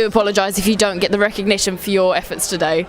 do apologise if you don't get the recognition for your efforts today.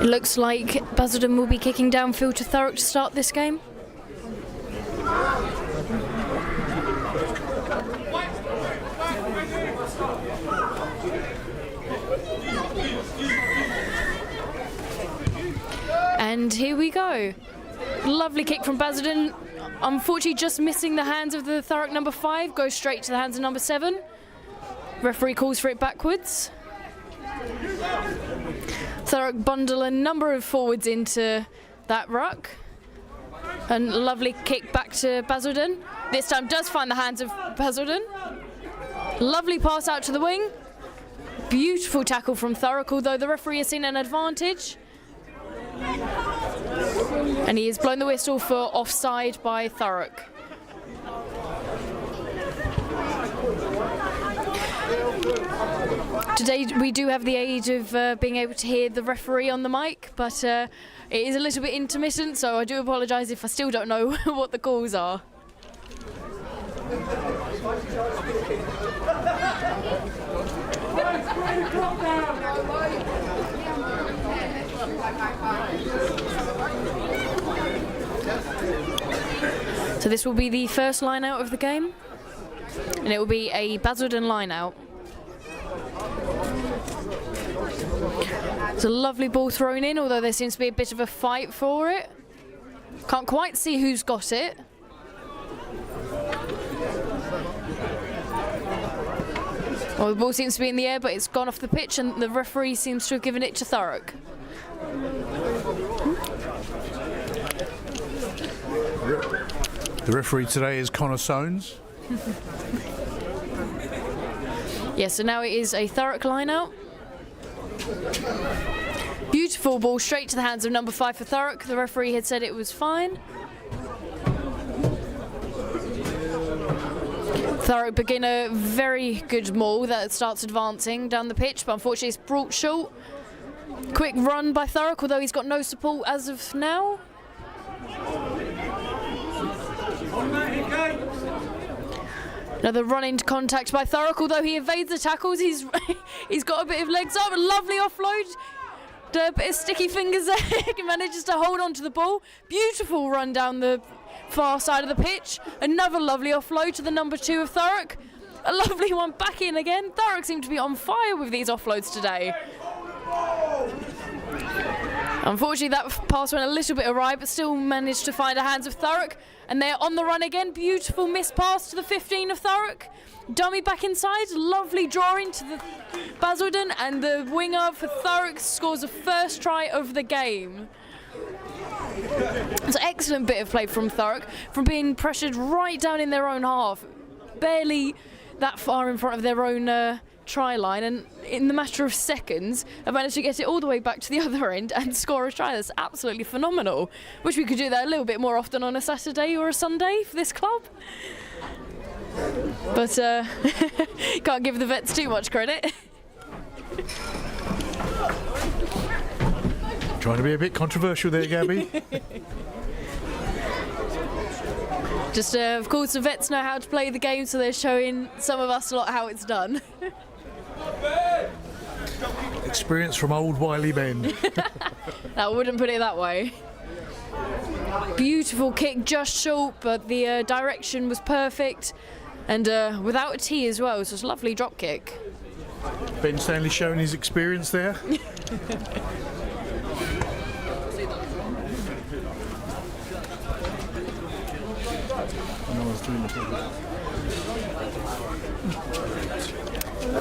It looks like Basildon will be kicking downfield to Thurrock to start this game. And here we go. Lovely kick from Basildon. Unfortunately just missing the hands of the Thurrock number 5. Goes straight to the hands of number 7. Referee calls for it backwards. Thurrock bundle a number of forwards into that ruck. And lovely kick back to Basildon. This time does find the hands of Basildon. Lovely pass out to the wing. Beautiful tackle from Thurrock, although the referee has seen an advantage. And he has blown the whistle for offside by Thurrock. Today we do have the aid of being able to hear the referee on the mic, but it is a little bit intermittent, so I do apologise if I still don't know what the calls are. So this will be the first line out of the game, and it will be a Basildon line out. It's a lovely ball thrown in, although there seems to be a bit of a fight for it. Can't quite see who's got it. Well, the ball seems to be in the air, but it's gone off the pitch, and the referee seems to have given it to Thurrock. The referee today is Connor Soanes. Yeah, so now it is a Thurrock line out. Beautiful ball straight to the hands of number 5 for Thurrock. The referee had said it was fine. Thurrock begin a very good maul that starts advancing down the pitch, but unfortunately it's brought short. Quick run by Thurrock, although he's got no support as of now. Another run into contact by Thurrock, although he evades the tackles. He's got a bit of legs up, a lovely offload. A bit of sticky fingers there. He manages to hold on to the ball. Beautiful run down the far side of the pitch. Another lovely offload to the number 2 of Thurrock. A lovely one back in again. Thurrock seemed to be on fire with these offloads today. Unfortunately, that pass went a little bit awry, but still managed to find the hands of Thurrock. And they're on the run again. Beautiful missed pass to the 15 of Thurrock. Dummy back inside. Lovely drawing to the Basildon. And the winger for Thurrock scores the first try of the game. It's an excellent bit of play from Thurrock, from being pressured right down in their own half. Barely that far in front of their own try line, and in the matter of seconds have managed to get it all the way back to the other end and score a try. That's absolutely phenomenal. Wish we could do that a little bit more often on a Saturday or a Sunday for this club. But can't give the vets too much credit. Trying to be a bit controversial there, Gabby. Just, of course, the vets know how to play the game, so they're showing some of us a lot how it's done. Experience from old wily men. I wouldn't put it that way. Beautiful kick, just short, but the direction was perfect, and without a tee as well. So it's a lovely drop kick. Ben Stanley showing his experience there.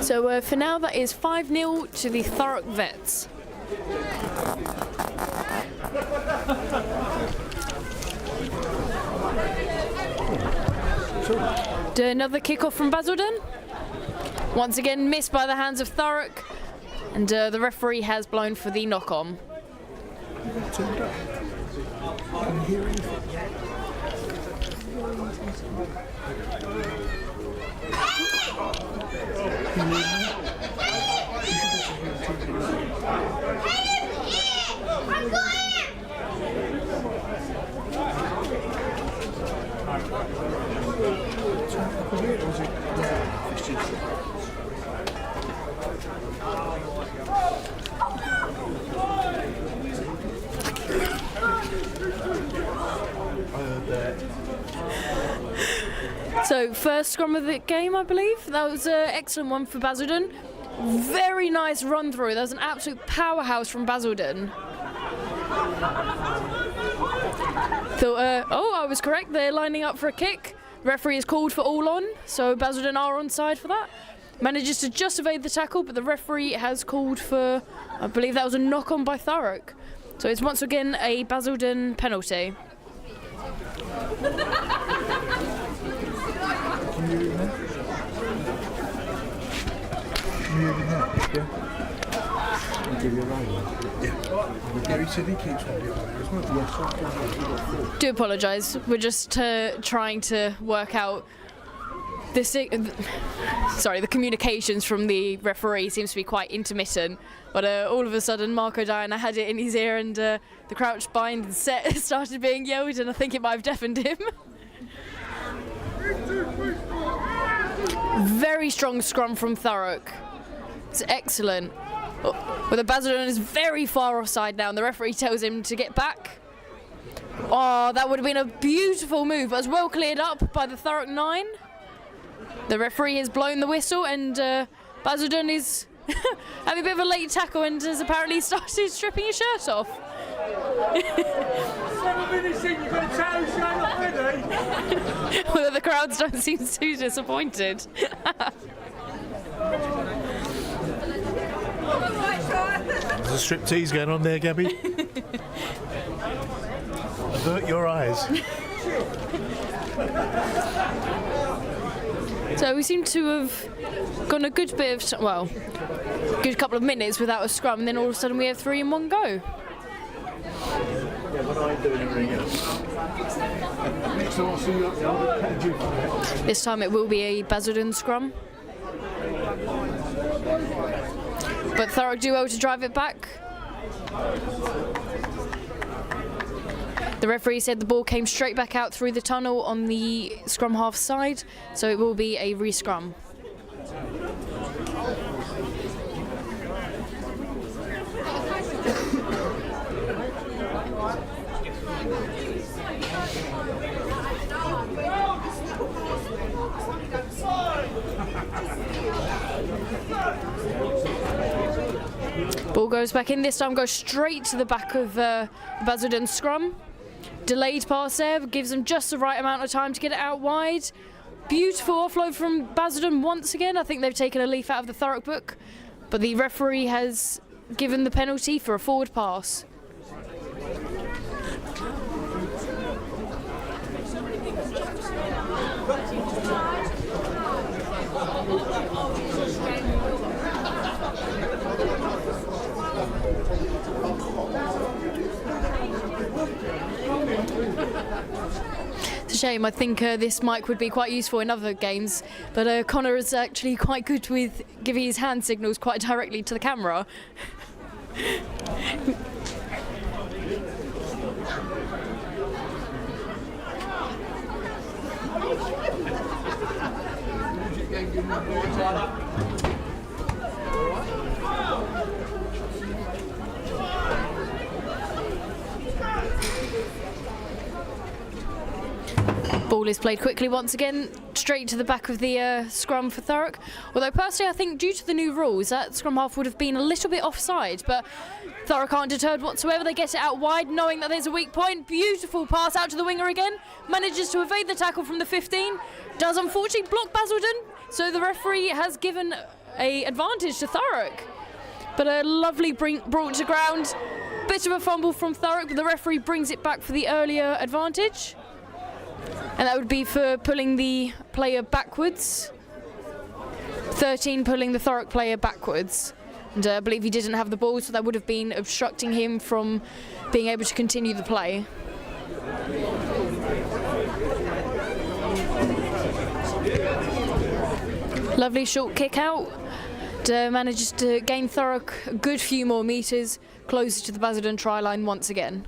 So for now, that is 5-0 to the Thurrock Vets. Another kick-off from Basildon. Once again missed by the hands of Thurrock, and the referee has blown for the knock-on. So first scrum of the game, I believe. That was an excellent one for Basildon. Very nice run through. That was an absolute powerhouse from Basildon. So, I was correct. They're lining up for a kick. Referee is called for all on, so Basildon are on side for that. Manages to just evade the tackle, but the referee has called for, I believe that was a knock on by Thurrock. So it's once again a Basildon penalty. Do apologise. We're just trying to work out this. The communications from the referee seems to be quite intermittent. But all of a sudden, Marco Diana had it in his ear, and the crouch bind and set started being yelled, and I think it might have deafened him. Very strong scrum from Thurrock. It's excellent. Well, the Basildon is very far offside now, and the referee tells him to get back. Oh, that would have been a beautiful move, but it was well cleared up by the Thurrock 9. The referee has blown the whistle, and Basildon is Having a bit of a late tackle and has apparently started stripping his shirt off. 7 minutes in, you've got a towel shirt off ready. Well, the crowds don't seem too disappointed. There's a striptease going on there, Gabby. Avert your eyes. So we seem to have gone a good bit of, well, good couple of minutes without a scrum, and then all of a sudden we have 3 in one go. This time it will be a Basildon scrum. But Thurrock do well to drive it back. The referee said the ball came straight back out through the tunnel on the scrum half side, so it will be a re-scrum. Ball goes back in, this time goes straight to the back of Basildon scrum. Delayed pass there, gives them just the right amount of time to get it out wide. Beautiful offload from Basildon once again. I think they've taken a leaf out of the Thurrock book, but the referee has given the penalty for a forward pass. It's a shame. I think this mic would be quite useful in other games, but Connor is actually quite good with giving his hand signals quite directly to the camera. Ball is played quickly once again, straight to the back of the scrum for Thurrock. Although personally I think due to the new rules that scrum half would have been a little bit offside, but Thurrock aren't deterred whatsoever. They get it out wide knowing that there's a weak point. Beautiful pass out to the winger again. Manages to evade the tackle from the 15. Does unfortunately block Basildon, so the referee has given a advantage to Thurrock. But a lovely brought to ground. Bit of a fumble from Thurrock, but the referee brings it back for the earlier advantage. And that would be for pulling the player backwards. 13 pulling the Thurrock player backwards. And I believe he didn't have the ball, so that would have been obstructing him from being able to continue the play. Lovely short kick out. Manages to gain Thurrock a good few more metres closer to the Basildon try line once again.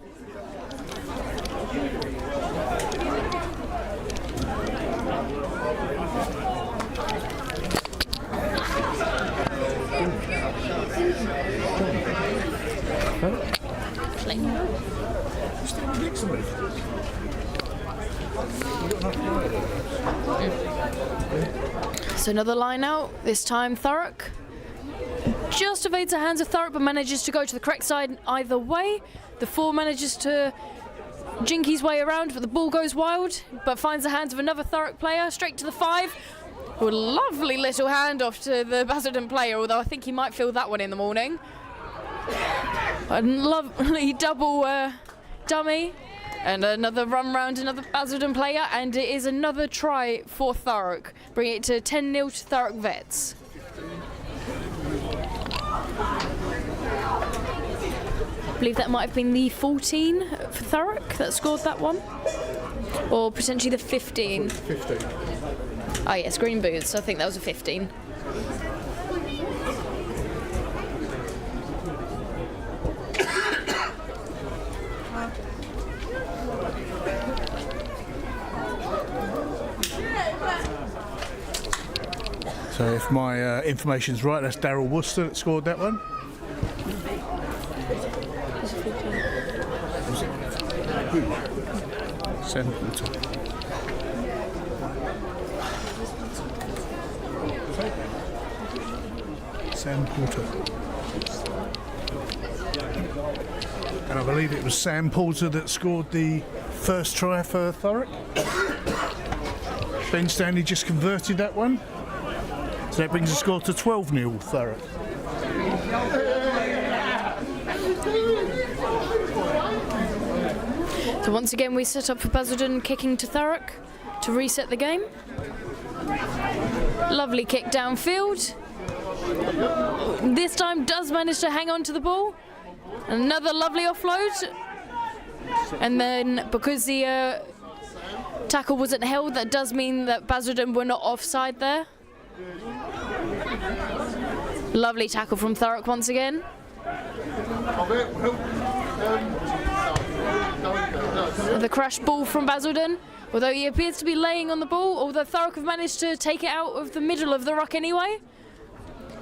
So another line out, this time Thurrock. Just evades the hands of Thurrock but manages to go to the correct side either way. The 4 manages to jink his way around, but the ball goes wild, but finds the hands of another Thurrock player, straight to the 5. Oh, lovely little handoff to the Basildon player, although I think he might feel that one in the morning. A lovely double dummy, and another run round another Basildon player, and it is another try for Thurrock, bringing it to 10-0 to Thurrock Vets. I believe that might have been the 14 for Thurrock that scored that one, or potentially the 15. 15. Oh yes, green boots. I think that was a 15. So if my information's right, that's Daryl Worcester that scored that one. Sam Porter. And I believe it was Sam Porter that scored the first try for Thurrock. Ben Stanley just converted that one. So that brings the score to 12-0 Thurrock. So once again we set up for Basildon kicking to Thurrock to reset the game. Lovely kick downfield. This time does manage to hang on to the ball. Another lovely offload. And then because the tackle wasn't held, that does mean that Basildon were not offside there. Lovely tackle from Thurrock once again. The crash ball from Basildon, although he appears to be laying on the ball, although Thurrock have managed to take it out of the middle of the ruck anyway.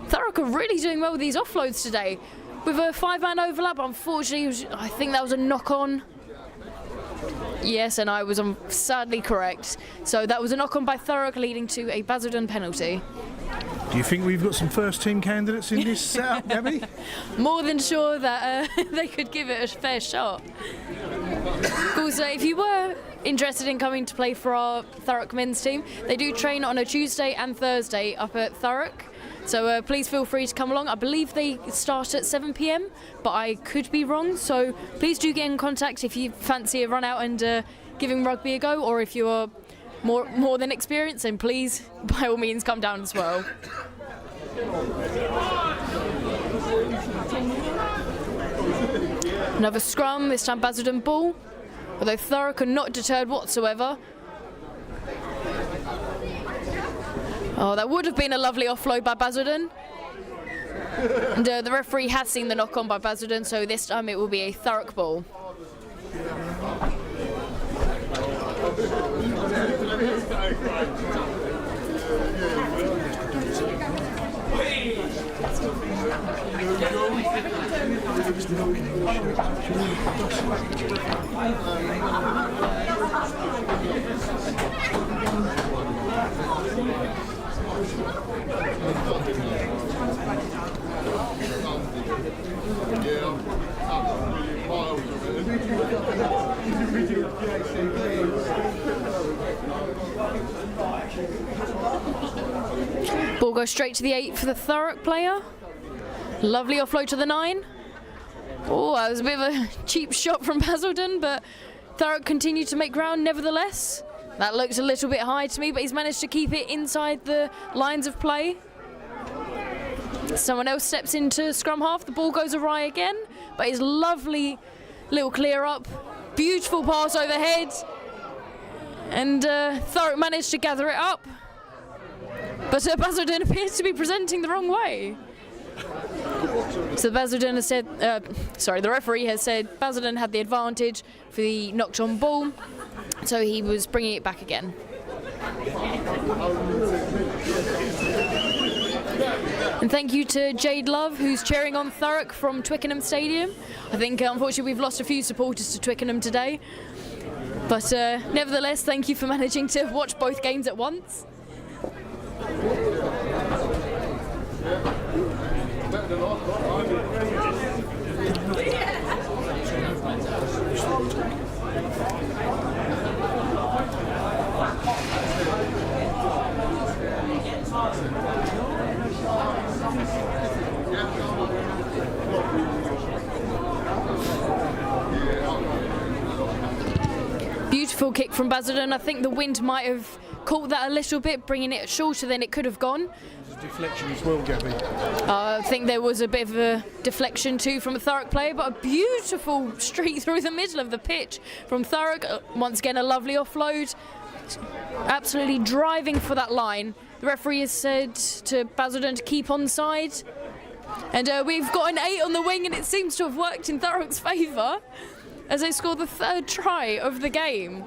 Thurrock are really doing well with these offloads today. With a 5-man overlap, unfortunately, I think that was a knock-on. Yes, and I was sadly correct. So that was a knock-on by Thurrock, leading to a Basildon penalty. Do you think we've got some first-team candidates in this setup, Gabby? More than sure that they could give it a fair shot. Also, if you were interested in coming to play for our Thurrock men's team, they do train on a Tuesday and Thursday up at Thurrock. So please feel free to come along. I believe they start at 7 p.m, but I could be wrong. So please do get in contact if you fancy a run out and giving rugby a go, or if you are more than experienced, then please, by all means, come down as well. Another scrum, this time Basildon ball, although Thurrock are not deterred whatsoever. Oh, that would have been a lovely offload by Basildon. And the referee has seen the knock-on by Basildon, so this time it will be a Thurrock ball. Ball goes straight to the 8 for the Thurrock player. Lovely offload to the 9. Oh, that was a bit of a cheap shot from Basildon, but Thurrock continued to make ground nevertheless. That looks a little bit high to me, but he's managed to keep it inside the lines of play. Someone else steps into scrum half. The ball goes awry again, but his lovely little clear up. Beautiful pass overhead. And Thurrock managed to gather it up. But Basildon appears to be presenting the wrong way. So Basildon has said, the referee has said Basildon had the advantage for the knocked on ball, so he was bringing it back again. And thank you to Jade Love, who's cheering on Thurrock from Twickenham Stadium. I think unfortunately we've lost a few supporters to Twickenham today, but nevertheless, thank you for managing to watch both games at once. Beautiful kick from Basildon. I think the wind might have caught that a little bit, bringing it shorter than it could have gone. Deflection as well, Gabby. I think there was a bit of a deflection too from a Thurrock player, but a beautiful streak through the middle of the pitch from Thurrock. Once again, a lovely offload. Absolutely driving for that line. The referee has said to Basildon to keep onside. And we've got an 8 on the wing, and it seems to have worked in Thurrock's favour as they score the 3rd try of the game.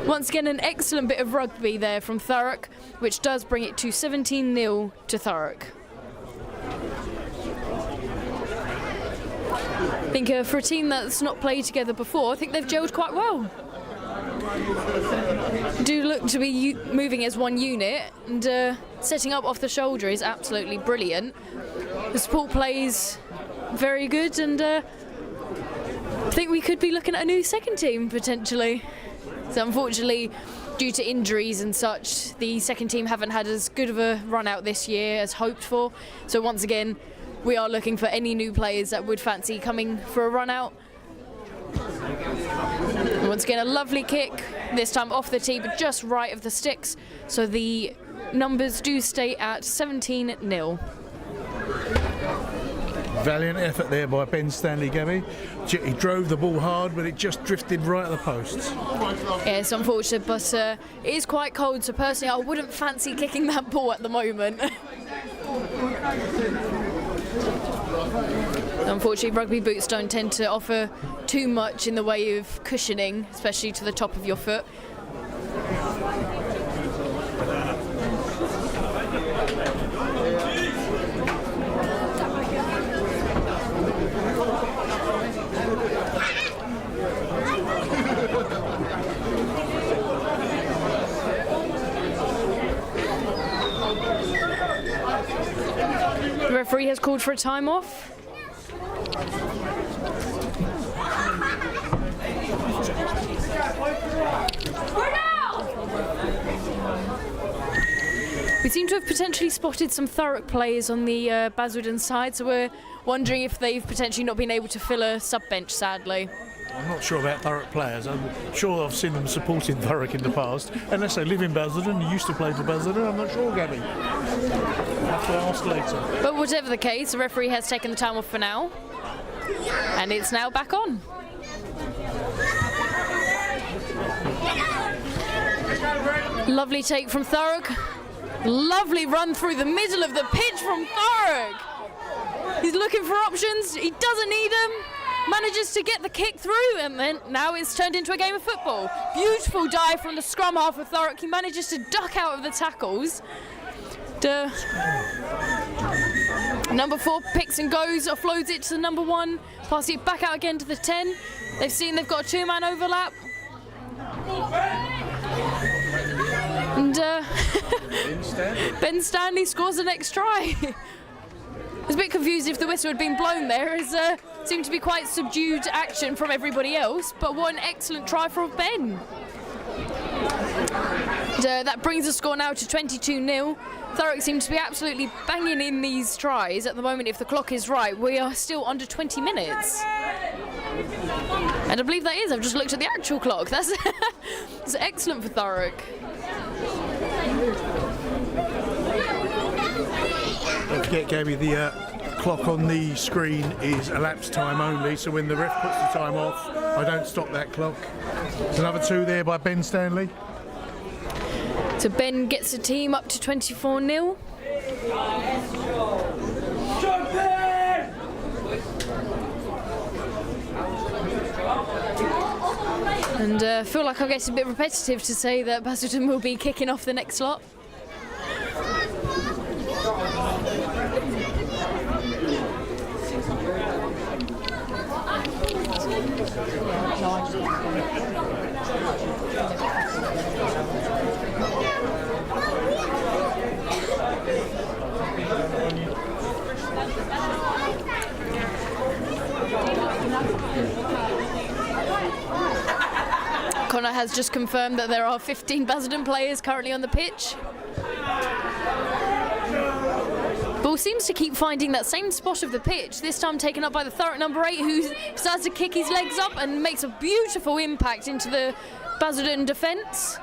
Once again, an excellent bit of rugby there from Thurrock, which does bring it to 17-0 to Thurrock. I think for a team that's not played together before, I think they've gelled quite well. Do look to be moving as one unit, and setting up off the shoulder is absolutely brilliant. The support plays very good, and I think we could be looking at a new second team potentially. So unfortunately, due to injuries and such, the second team haven't had as good of a run out this year as hoped for. So once again, we are looking for any new players that would fancy coming for a run out. And once again, a lovely kick, this time off the tee, but just right of the sticks. So the numbers do stay at 17-0. Valiant effort there by Ben Stanley, Gabby. He drove the ball hard, but it just drifted right at the posts. Yeah, it's unfortunate, but it is quite cold, so personally I wouldn't fancy kicking that ball at the moment. Unfortunately, rugby boots don't tend to offer too much in the way of cushioning, especially to the top of your foot. The referee has called for a time off. We seem to have potentially spotted some Thurrock players on the Basildon side, so we're wondering if they've potentially not been able to fill a sub-bench, sadly. I'm not sure about Thurrock players. I'm sure I've seen them supporting Thurrock in the past. Unless they live in Basildon, you used to play for Basildon, I'm not sure, Gabby. I'll have to ask later. But whatever the case, the referee has taken the time off for now. And it's now back on. Lovely take from Thurrock. Lovely run through the middle of the pitch from Thurrock. He's looking for options. He doesn't need them. Manages to get the kick through, and then now it's turned into a game of football. Beautiful dive from the scrum half of Thurrock. He manages to duck out of the tackles. Number 4 picks and goes, offloads it to the number 1, passes it back out again to the 10. They've seen they've got a two-man overlap. And Ben Stanley scores the next try. I was a bit confused if the whistle had been blown there, as seemed to be quite subdued action from everybody else, but what an excellent try from Ben. And, that brings the score now to 22-0. Thurrock seems to be absolutely banging in these tries. At the moment, if the clock is right, we are still under 20 minutes. And I believe that is. I've just looked at the actual clock. That's excellent for Thurrock. Don't forget, Gabby, the clock on the screen is elapsed time only, so when the ref puts the time off, I don't stop that clock. There's another 2 there by Ben Stanley. So Ben gets the team up to 24-0. And I feel like I guess it's a bit repetitive to say that Basildon will be kicking off the next lot. Connor has just confirmed that there are 15 Basildon players currently on the pitch. Ball seems to keep finding that same spot of the pitch, this time taken up by the Thurrock number 8, who starts to kick his legs up and makes a beautiful impact into the Basildon defence.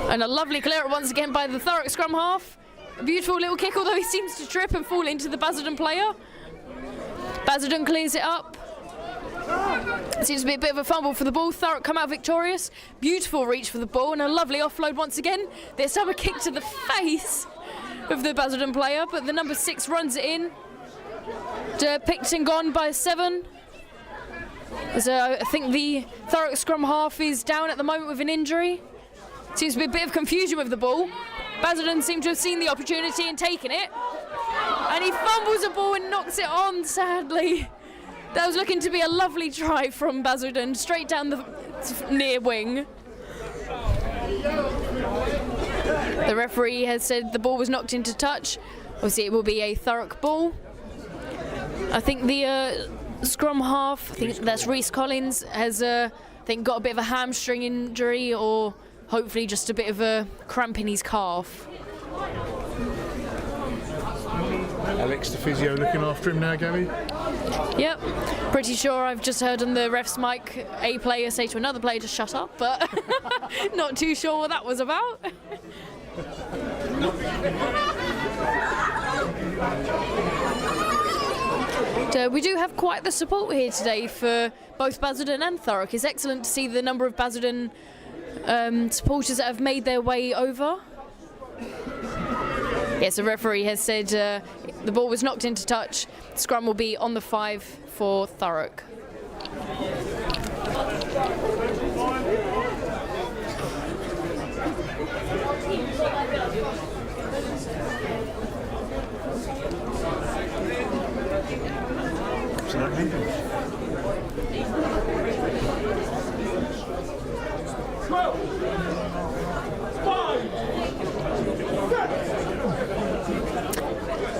And a lovely clear once again by the Thurrock scrum half. A beautiful little kick, although he seems to trip and fall into the Basildon player. Basildon clears it up. Seems to be a bit of a fumble for the ball. Thurrock come out victorious. Beautiful reach for the ball and a lovely offload once again. This time a kick to the face of the Basildon player, but the number 6 runs it in. Picked and gone by 7. So I think the Thurrock scrum half is down at the moment with an injury. Seems to be a bit of confusion with the ball. Basildon seem to have seen the opportunity and taken it. And he fumbles the ball and knocks it on, sadly. That was looking to be a lovely try from Basildon, straight down the near wing. The referee has said the ball was knocked into touch. Obviously it will be a Thurrock ball. I think the scrum half, I think that's Reece Collins, has I think got a bit of a hamstring injury, or hopefully just a bit of a cramp in his calf. Alex, the physio, looking after him now, Gabby? Yep, pretty sure I've just heard on the ref's mic a player say to another player to shut up, but not too sure what that was about. We do have quite the support here today for both Basildon and Thurrock. It's excellent to see the number of Basildon supporters that have made their way over. Yes, the referee has said the ball was knocked into touch. Scrum will be on the 5 for Thurrock.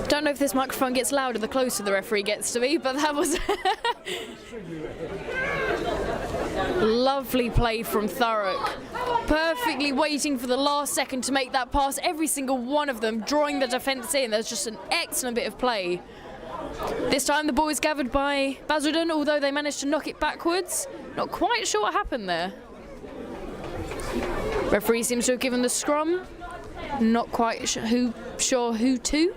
Don't know if this microphone gets louder the closer the referee gets to me, but that was lovely play from Thurrock. Perfectly waiting for the last second to make that pass, every single one of them drawing the defence in. There's just an excellent bit of play. This time the ball is gathered by Basildon, although they managed to knock it backwards. Not quite sure what happened there. Referee seems to have given the scrum. Not quite sure who to.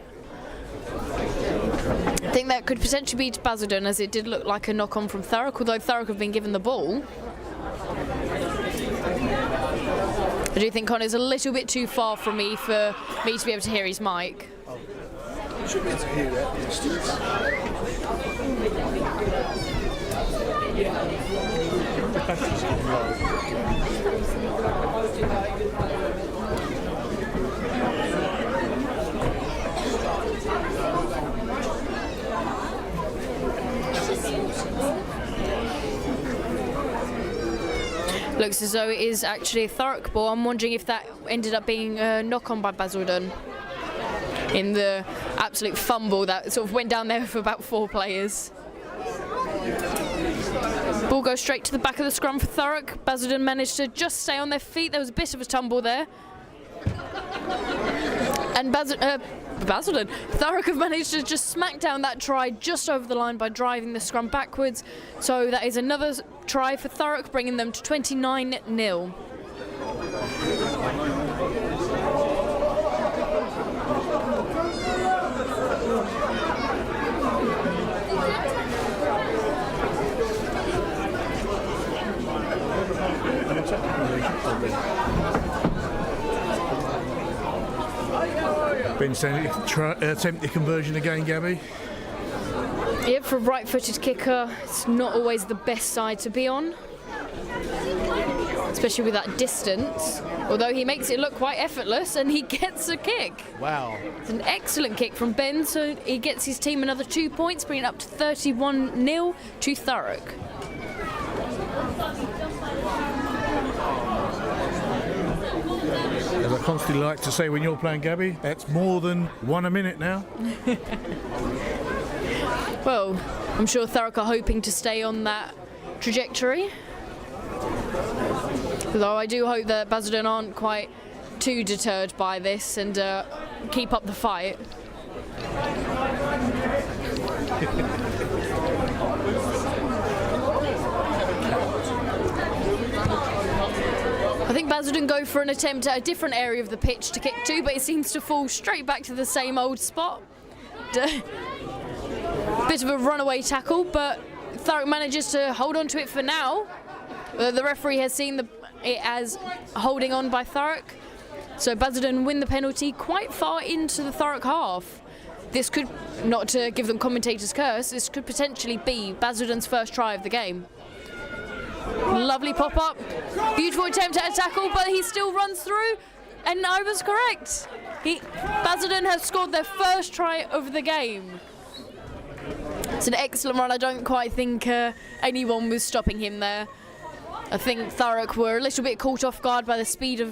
I think that could potentially be to Basildon, as it did look like a knock-on from Thurrock, although Thurrock have been given the ball. I do think Connor's a little bit too far from me for me to be able to hear his mic. Should be able to hear that distance. Looks as though it is actually a Thurrock ball. I'm wondering if that ended up being a knock-on by Basildon in the absolute fumble that sort of went down there for about 4 players. Ball goes straight to the back of the scrum for Thurrock. Basildon managed to just stay on their feet. There was a bit of a tumble there. And Basildon, Thurrock have managed to just smack down that try just over the line by driving the scrum backwards. So that is another try for Thurrock, bringing them to 29-0. Ben attempt the conversion again, Gabby. Yep, for a right-footed kicker, it's not always the best side to be on, especially with that distance. Although he makes it look quite effortless, and he gets a kick. Wow. It's an excellent kick from Ben, so he gets his team another 2 points, bringing it up to 31-0 to Thurrock. As I constantly like to say when you're playing, Gabby, that's more than 1 a minute now. Well, I'm sure Thurrock are hoping to stay on that trajectory. Though I do hope that Basildon aren't quite too deterred by this and keep up the fight. I think Basildon go for an attempt at a different area of the pitch to kick to, but it seems to fall straight back to the same old spot. Bit of a runaway tackle, but Thurrock manages to hold on to it for now. The referee has seen it as holding on by Thurrock. So Basildon win the penalty quite far into the Thurrock half. This could, not to give them commentator's curse, this could potentially be Basildon's first try of the game. Lovely pop-up, beautiful attempt at a tackle, but he still runs through, and I was correct. Basildon has scored their first try of the game. It's an excellent run. I don't quite think anyone was stopping him there. I think Thurrock were a little bit caught off guard by the speed of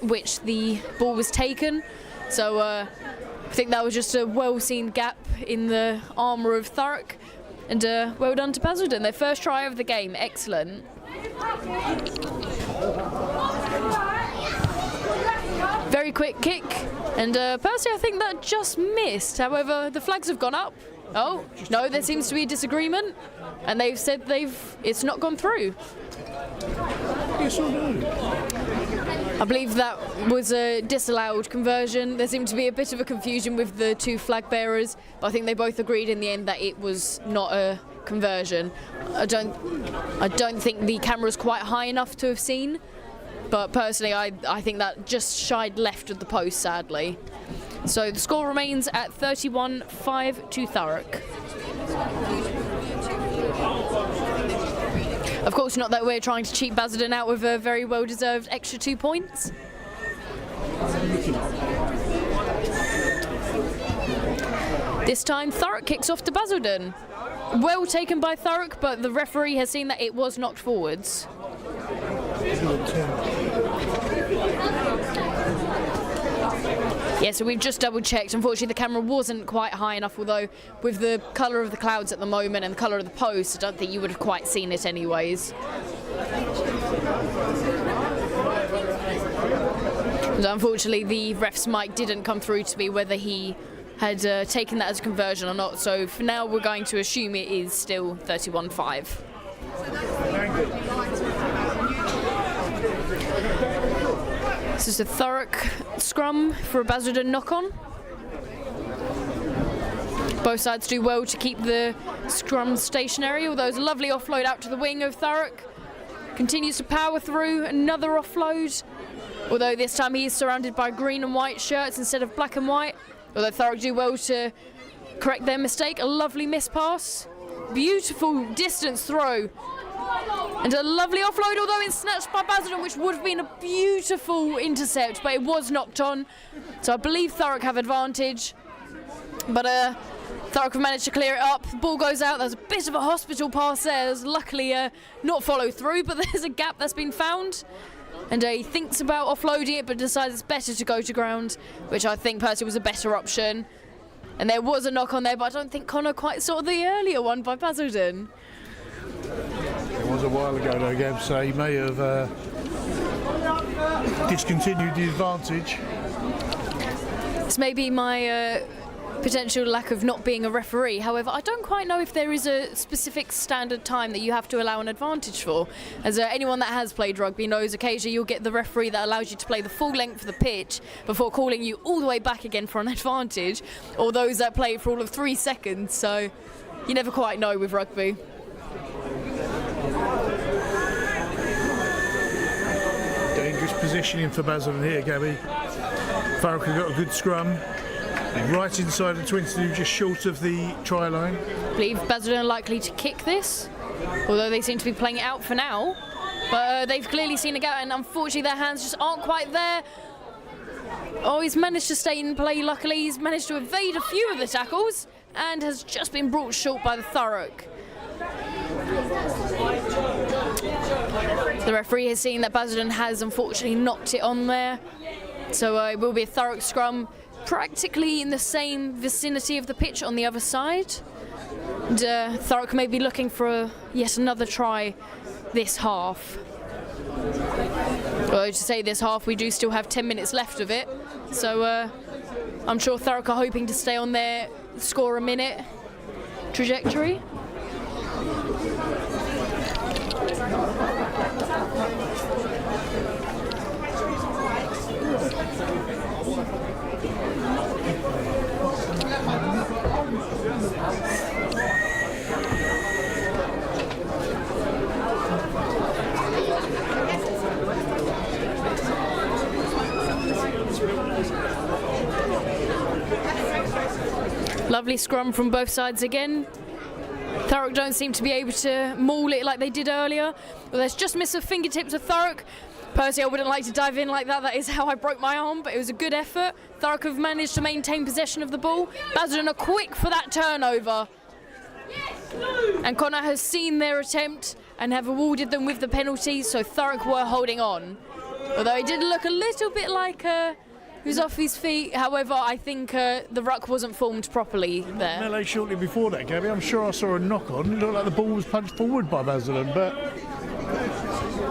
which the ball was taken. So I think that was just a well-seen gap in the armour of Thurrock. And well done to Basildon. Their first try of the game. Excellent. Very quick kick. And personally, I think that just missed. However, the flags have gone up. Oh, no, there seems to be a disagreement. And they've said it's not gone through. Yes or no? I believe that was a disallowed conversion. There seemed to be a bit of a confusion with the two flag bearers, but I think they both agreed in the end that it was not a conversion. I don't think the camera's quite high enough to have seen, but personally I think that just shied left of the post, sadly. So the score remains at 31-5 to Thurrock. Of course, not that we're trying to cheat Basildon out with a very well-deserved extra 2 points. This time, Thurrock kicks off to Basildon. Well taken by Thurrock, but the referee has seen that it was knocked forwards. Yeah, so we've just double-checked. Unfortunately, the camera wasn't quite high enough, although with the colour of the clouds at the moment and the colour of the post, I don't think you would have quite seen it anyways. So unfortunately, the ref's mic didn't come through to me whether he had taken that as a conversion or not, so for now we're going to assume it is still 31-5. This is a Thurrock scrum for a Basildon knock-on. Both sides do well to keep the scrum stationary, although it's a lovely offload out to the wing of Thurrock. Continues to power through, another offload, although this time he is surrounded by green and white shirts instead of black and white. Although Thurrock do well to correct their mistake. A lovely miss pass. Beautiful distance throw. And a lovely offload, although it's snatched by Basildon, which would have been a beautiful intercept, but it was knocked on. So I believe Thurrock have advantage. But Thurrock have managed to clear it up. The ball goes out. There's a bit of a hospital pass there. There's luckily not follow through, but there's a gap that's been found. And he thinks about offloading it, but decides it's better to go to ground, which I think personally was a better option. And there was a knock on there, but I don't think Connor quite saw the earlier one by Basildon. It was a while ago though, Gab, so he may have discontinued the advantage. This may be my potential lack of not being a referee. However, I don't quite know if there is a specific standard time that you have to allow an advantage for. As anyone that has played rugby knows, occasionally you'll get the referee that allows you to play the full length of the pitch before calling you all the way back again for an advantage, or those that play for all of 3 seconds, so you never quite know with rugby. Dangerous positioning for Basildon here, Gabby. Thurrock have got a good scrum. Right inside the 22, just short of the try line. I believe Basildon are likely to kick this, although they seem to be playing it out for now. But they've clearly seen a gap, and unfortunately their hands just aren't quite there. Oh, he's managed to stay in play, luckily. He's managed to evade a few of the tackles and has just been brought short by the Thurrock. The referee has seen that Basildon has unfortunately knocked it on there. So it will be a Thurrock scrum, practically in the same vicinity of the pitch on the other side. And Thurrock may be looking for yet another try this half. Well, to say this half, we do still have 10 minutes left of it. So I'm sure Thurrock are hoping to stay on their score a minute trajectory. Lovely scrum from both sides again. Thurrock don't seem to be able to maul it like they did earlier. Well, there's just miss of fingertips of Thurrock. Personally, I wouldn't like to dive in like that. That is how I broke my arm, but it was a good effort. Thurrock have managed to maintain possession of the ball. Basildon are quick for that turnover. And Connor has seen their attempt and have awarded them with the penalties, so Thurrock were holding on. Although it did look a little bit like he was off his feet. However, I think the ruck wasn't formed properly there. Melee shortly before that, Gabby. I'm sure I saw a knock on. It looked like the ball was punched forward by Basildon, but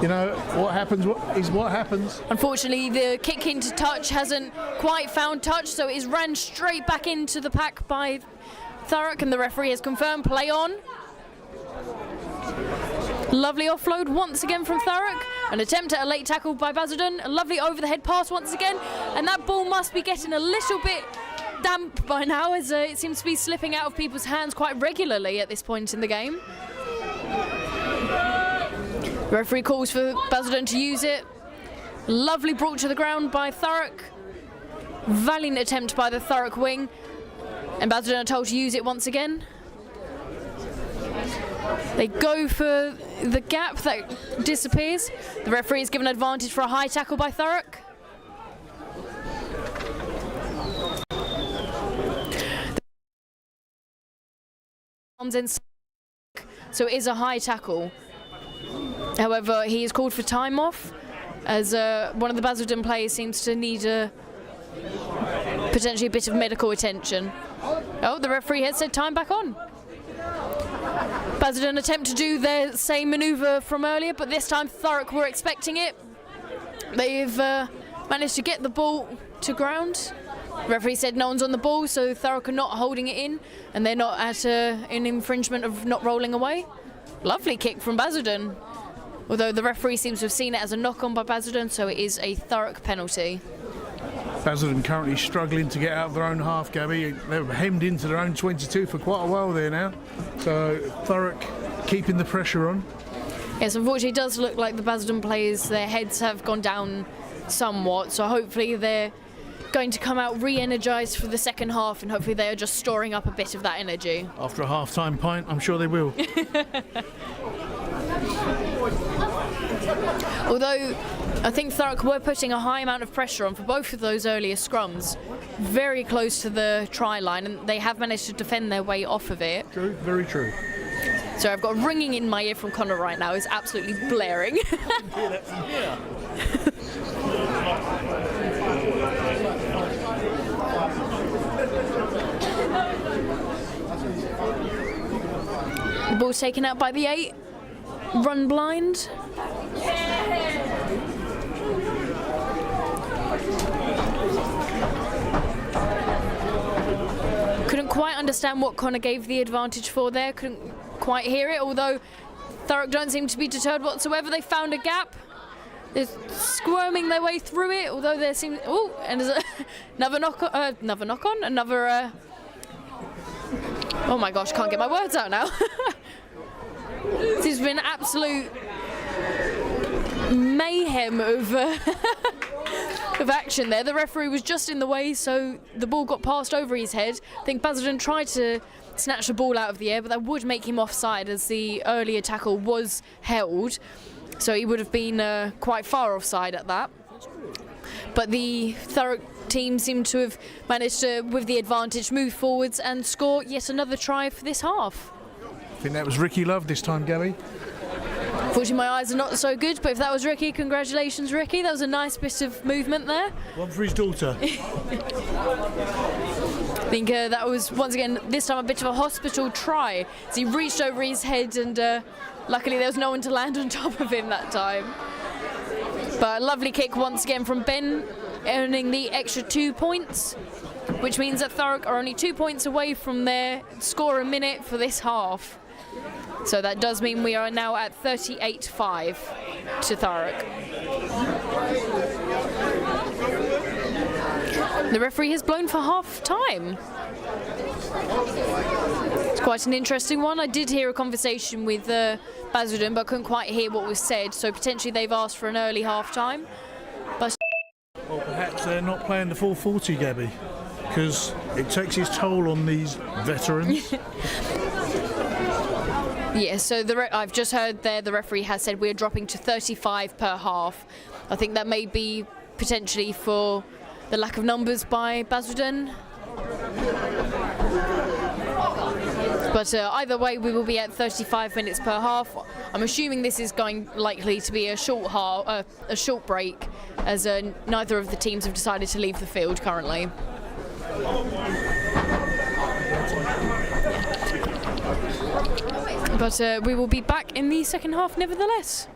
you know what happens is what happens. Unfortunately, the kick into touch hasn't quite found touch, so it is ran straight back into the pack by Thurrock, and the referee has confirmed play on. Lovely offload once again from Thurrock. An attempt at a late tackle by Basildon. A lovely over-the-head pass once again. And that ball must be getting a little bit damp by now, as it seems to be slipping out of people's hands quite regularly at this point in the game. The referee calls for Basildon to use it. Lovely brought to the ground by Thurrock. Valiant attempt by the Thurrock wing. And Basildon are told to use it once again. They go for the gap that disappears. The referee is given advantage for a high tackle by Thurrock. So it is a high tackle. However, he is called for time off, as one of the Basildon players seems to need potentially a bit of medical attention. Oh, the referee has said time back on. Basildon attempt to do their same manoeuvre from earlier, but this time Thurrock were expecting it. They've managed to get the ball to ground. The referee said no one's on the ball, so Thurrock are not holding it in, and they're not at an infringement of not rolling away. Lovely kick from Basildon, although the referee seems to have seen it as a knock-on by Basildon, so it is a Thurrock penalty. Basildon currently struggling to get out of their own half, Gabby. They were hemmed into their own 22 for quite a while there now. So Thurrock keeping the pressure on. Yes, unfortunately it does look like the Basildon players, their heads have gone down somewhat, so hopefully they're going to come out re-energised for the second half, and hopefully they are just storing up a bit of that energy. After a half-time pint, I'm sure they will. Although I think Thurrock were putting a high amount of pressure on for both of those earlier scrums, very close to the try line, and they have managed to defend their way off of it. True, very true. So I've got ringing in my ear from Connor right now. It's absolutely blaring. Hear that from here. The ball's taken out by the 8. Run blind. Couldn't quite understand what Connor gave the advantage for there. Couldn't quite hear it, although Thurrock don't seem to be deterred whatsoever. They found a gap. They're squirming their way through it, although there seems... Oh, and there's another knock on. Oh my gosh, can't get my words out now. This has been absolute mayhem of action there. The referee was just in the way, so the ball got passed over his head. I think Basildon tried to snatch the ball out of the air, but that would make him offside, as the earlier tackle was held. So he would have been quite far offside at that. But the Thurrock team seemed to have managed to, with the advantage, move forwards and score yet another try for this half. I think that was Ricky Love this time, Gabby. Unfortunately, my eyes are not so good, but if that was Ricky, congratulations, Ricky. That was a nice bit of movement there. One for his daughter. I think that was, once again, this time a bit of a hospital try, as he reached over his head, and luckily there was no one to land on top of him that time. But a lovely kick once again from Ben, earning the extra 2 points, which means that Thurrock are only 2 points away from their score a minute for this half. So that does mean we are now at 38-5 to Thurrock. The referee has blown for half time. It's quite an interesting one. I did hear a conversation with Basildon, but couldn't quite hear what was said, so potentially they've asked for an early half time. But Well, perhaps they're not playing the full 40, Gabby, because it takes its toll on these veterans. yeah, so I've just heard there the referee has said we're dropping to 35 per half. I think that may be potentially for the lack of numbers by Basildon. But either way, we will be at 35 minutes per half. I'm assuming this is likely to be a short break, as neither of the teams have decided to leave the field currently. But we will be back in the second half nevertheless.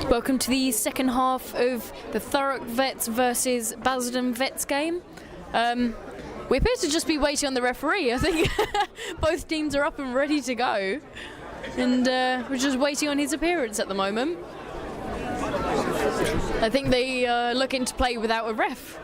Welcome to the second half of the Thurrock Vets versus Basildon Vets game. We appear to just be waiting on the referee. I think both teams are up and ready to go, and we're just waiting on his appearance at the moment. I think they are looking to play without a ref.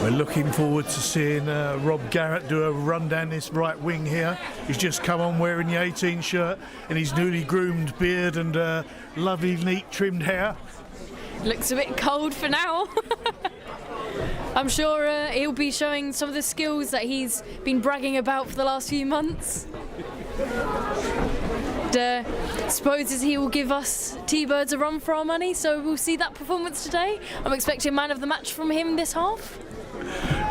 We're looking forward to seeing Rob Garrett do a run down this right wing here. He's just come on wearing the 18 shirt and his newly groomed beard and lovely neat trimmed hair. Looks a bit cold for now. I'm sure he'll be showing some of the skills that he's been bragging about for the last few months. Supposes he will give us T-Birds a run for our money, so we'll see that performance today. I'm expecting man of the match from him this half.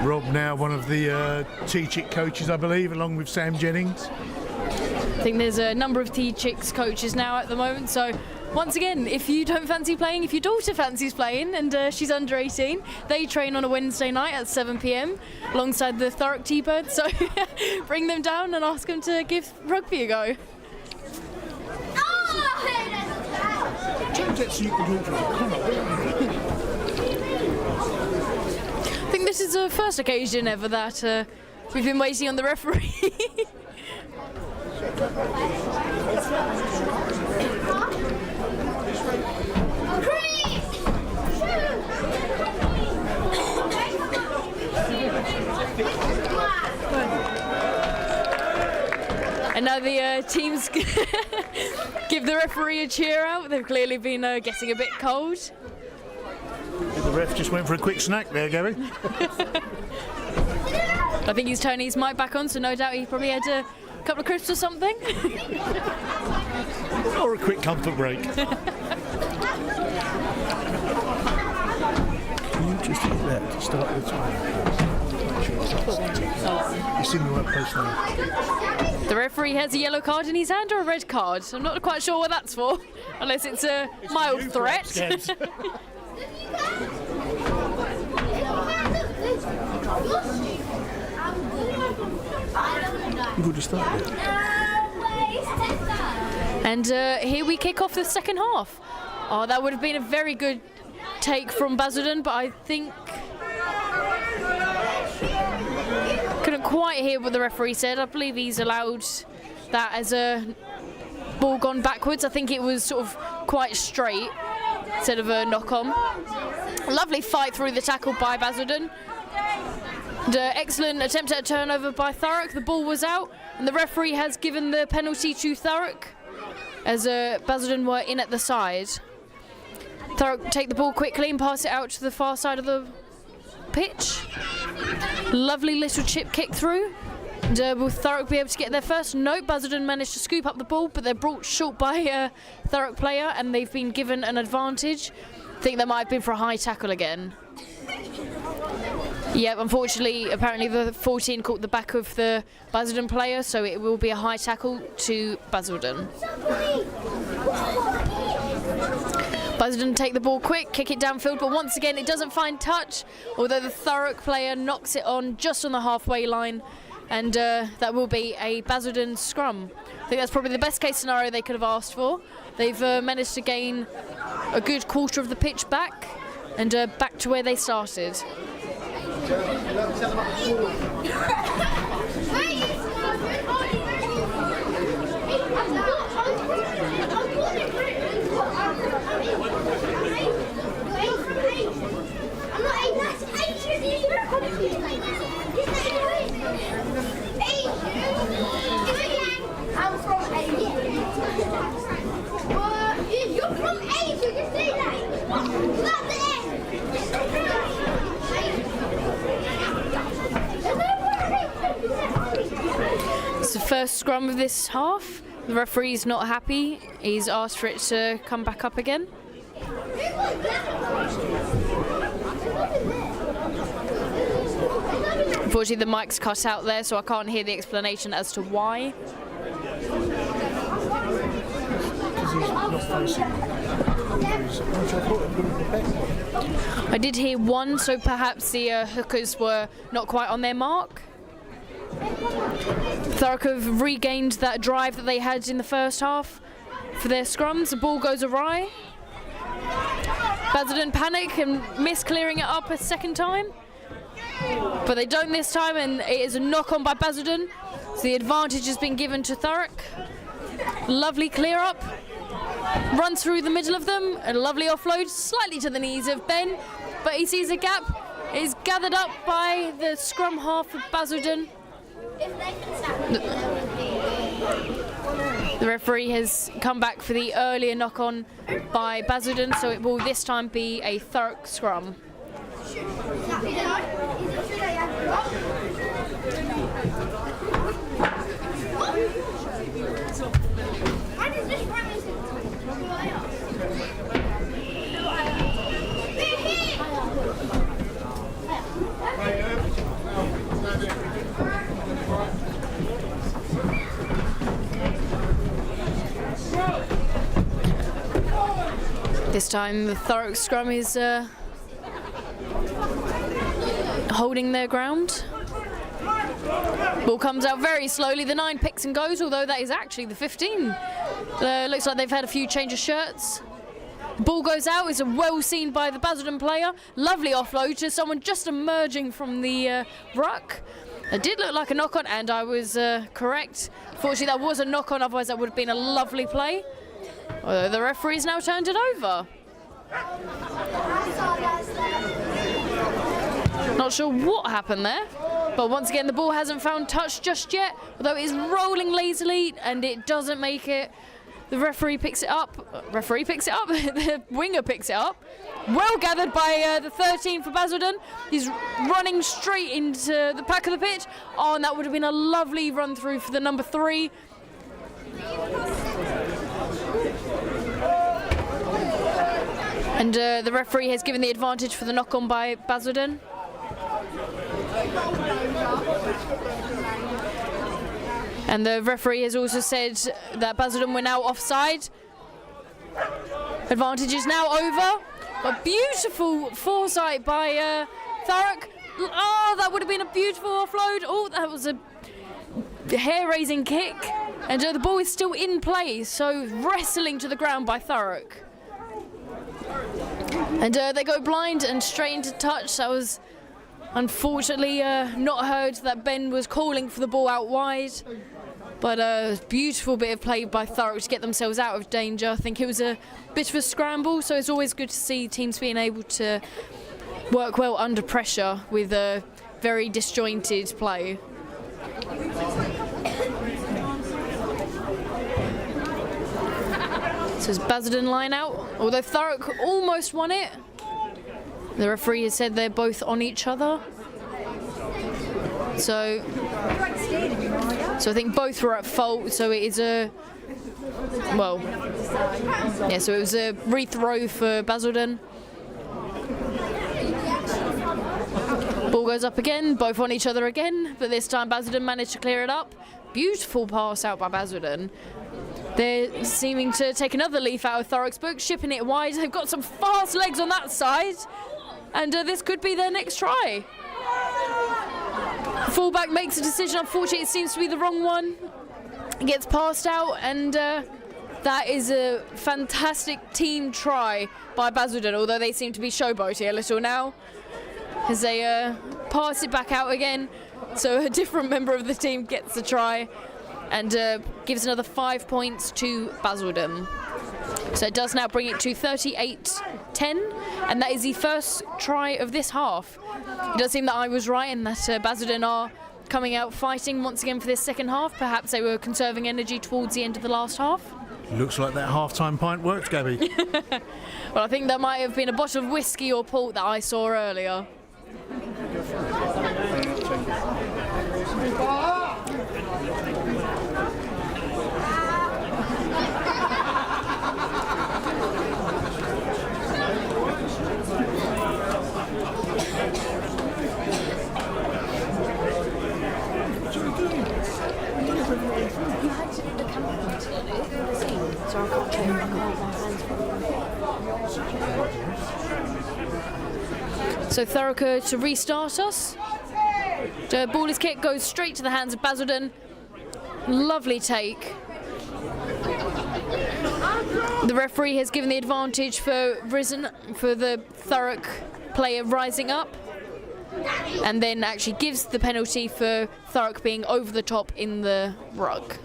Rob now one of the T-Chick coaches, I believe, along with Sam Jennings. I think there's a number of T-Chicks coaches now at the moment, so once again, if you don't fancy playing, if your daughter fancies playing and she's under 18, they train on a Wednesday night at 7 p.m. alongside the Thurrock T-Birds, so bring them down and ask them to give rugby a go. I think this is the first occasion ever that we've been waiting on the referee. And now the teams give the referee a cheer out. They've clearly been getting a bit cold. The ref just went for a quick snack there, Gary. I think he's turning his mic back on, so no doubt he probably had a couple of crisps or something. Or a quick comfort break. Can you just hit that to start the time? It's in the right place now. The referee has a yellow card in his hand or a red card. I'm not quite sure what that's for, unless it's a mild threat. Good to start with. And here we kick off the second half. Oh, that would have been a very good take from Basildon, but I think couldn't quite hear what the referee said. I believe he's allowed that as a ball gone backwards. I think it was sort of quite straight instead of a knock-on. A lovely fight through the tackle by Basildon. And excellent attempt at a turnover by Thurrock. The ball was out, and the referee has given the penalty to Thurrock as Basildon were in at the side. Thurrock take the ball quickly and pass it out to the far side of the pitch. Lovely little chip kick through. And will Thurrock be able to get there first? No, Basildon managed to scoop up the ball, but they're brought short by a Thurrock player, and they've been given an advantage. I think that might have been for a high tackle again. Yeah, unfortunately, apparently the 14 caught the back of the Basildon player, so it will be a high tackle to Basildon. Basildon take the ball quick, kick it downfield, but once again it doesn't find touch, although the Thurrock player knocks it on just on the halfway line, and that will be a Basildon scrum. I think that's probably the best case scenario they could have asked for. They've managed to gain a good quarter of the pitch back, and back to where they started. I'm from Asia. You're from Asia, you say that. Not the end. It's the first scrum of this half. The referee's not happy. He's asked for it to come back up again. Unfortunately, the mic's cut out there, so I can't hear the explanation as to why. I did hear one, so perhaps the hookers were not quite on their mark. Thurrock have regained that drive that they had in the first half for their scrums. The ball goes awry. Basildon panic and miss clearing it up a second time, but they don't this time, and it is a knock-on by Basildon. So the advantage has been given to Thurrock. Lovely clear up, runs through the middle of them, a lovely offload, slightly to the knees of Ben, but he sees a gap. It is gathered up by the scrum half of Basildon. The referee has come back for the earlier knock-on by Basildon, so it will this time be a Thurrock scrum. This time the Thurrock scrum is holding their ground. Ball comes out very slowly. The 9 picks and goes, although that is actually the 15. Looks like they've had a few change of shirts. Ball goes out. It's well seen by the Basildon player. Lovely offload to someone just emerging from the ruck. It did look like a knock-on, and I was correct. Fortunately, that was a knock-on, otherwise that would have been a lovely play. Although the referee's now turned it over. Not sure what happened there, but once again the ball hasn't found touch just yet, although it is rolling lazily and it doesn't make it. The referee picks it up. The winger picks it up. Well gathered by the 13 for Basildon. He's running straight into the back of the pitch. Oh, and that would have been a lovely run through for the number 3. And the referee has given the advantage for the knock-on by Basildon. And the referee has also said that Basildon were now offside. Advantage is now over. A beautiful foresight by Thurrock. Oh, that would have been a beautiful offload. Oh, that was a hair-raising kick. And the ball is still in play, so wrestling to the ground by Thurrock. And they go blind and straight into touch. That was unfortunately not heard that Ben was calling for the ball out wide. But a beautiful bit of play by Thurrock to get themselves out of danger. I think it was a bit of a scramble, so it's always good to see teams being able to work well under pressure with a very disjointed play. So it's Basildon line out, although Thurrock almost won it. The referee has said they're both on each other. So I think both were at fault, so it is a, well, yeah, so it was a rethrow for Basildon. Ball goes up again, both on each other again, but this time Basildon managed to clear it up. Beautiful pass out by Basildon. They're seeming to take another leaf out of Thurrock's book, shipping it wide. They've got some fast legs on that side, and this could be their next try. Fullback makes a decision. Unfortunately, it seems to be the wrong one. It gets passed out, and that is a fantastic team try by Basildon, although they seem to be showboating a little now as they pass it back out again. So a different member of the team gets the try and gives another 5 points to Basildon. So it does now bring it to 38-10, and that is the first try of this half. It does seem that I was right and that Basildon are coming out fighting once again for this second half. Perhaps they were conserving energy towards the end of the last half. Looks like that half-time pint worked, Gabby. Well, I think that might have been a bottle of whiskey or port that I saw earlier. So Thurrock to restart us. The ball is kicked, goes straight to the hands of Basildon. Lovely take. The referee has given the advantage for the Thurrock player rising up, and then actually gives the penalty for Thurrock being over the top in the ruck.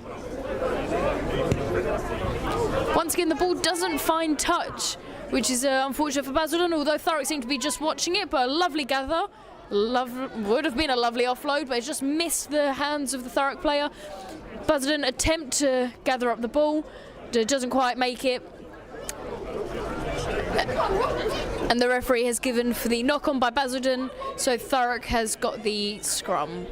Once again, the ball doesn't find touch, which is unfortunate for Basildon, although Thurrock seemed to be just watching it, but a lovely gather. Would have been a lovely offload, but it just missed the hands of the Thurrock player. Basildon attempt to gather up the ball, doesn't quite make it. And the referee has given for the knock-on by Basildon, so Thurrock has got the scrum.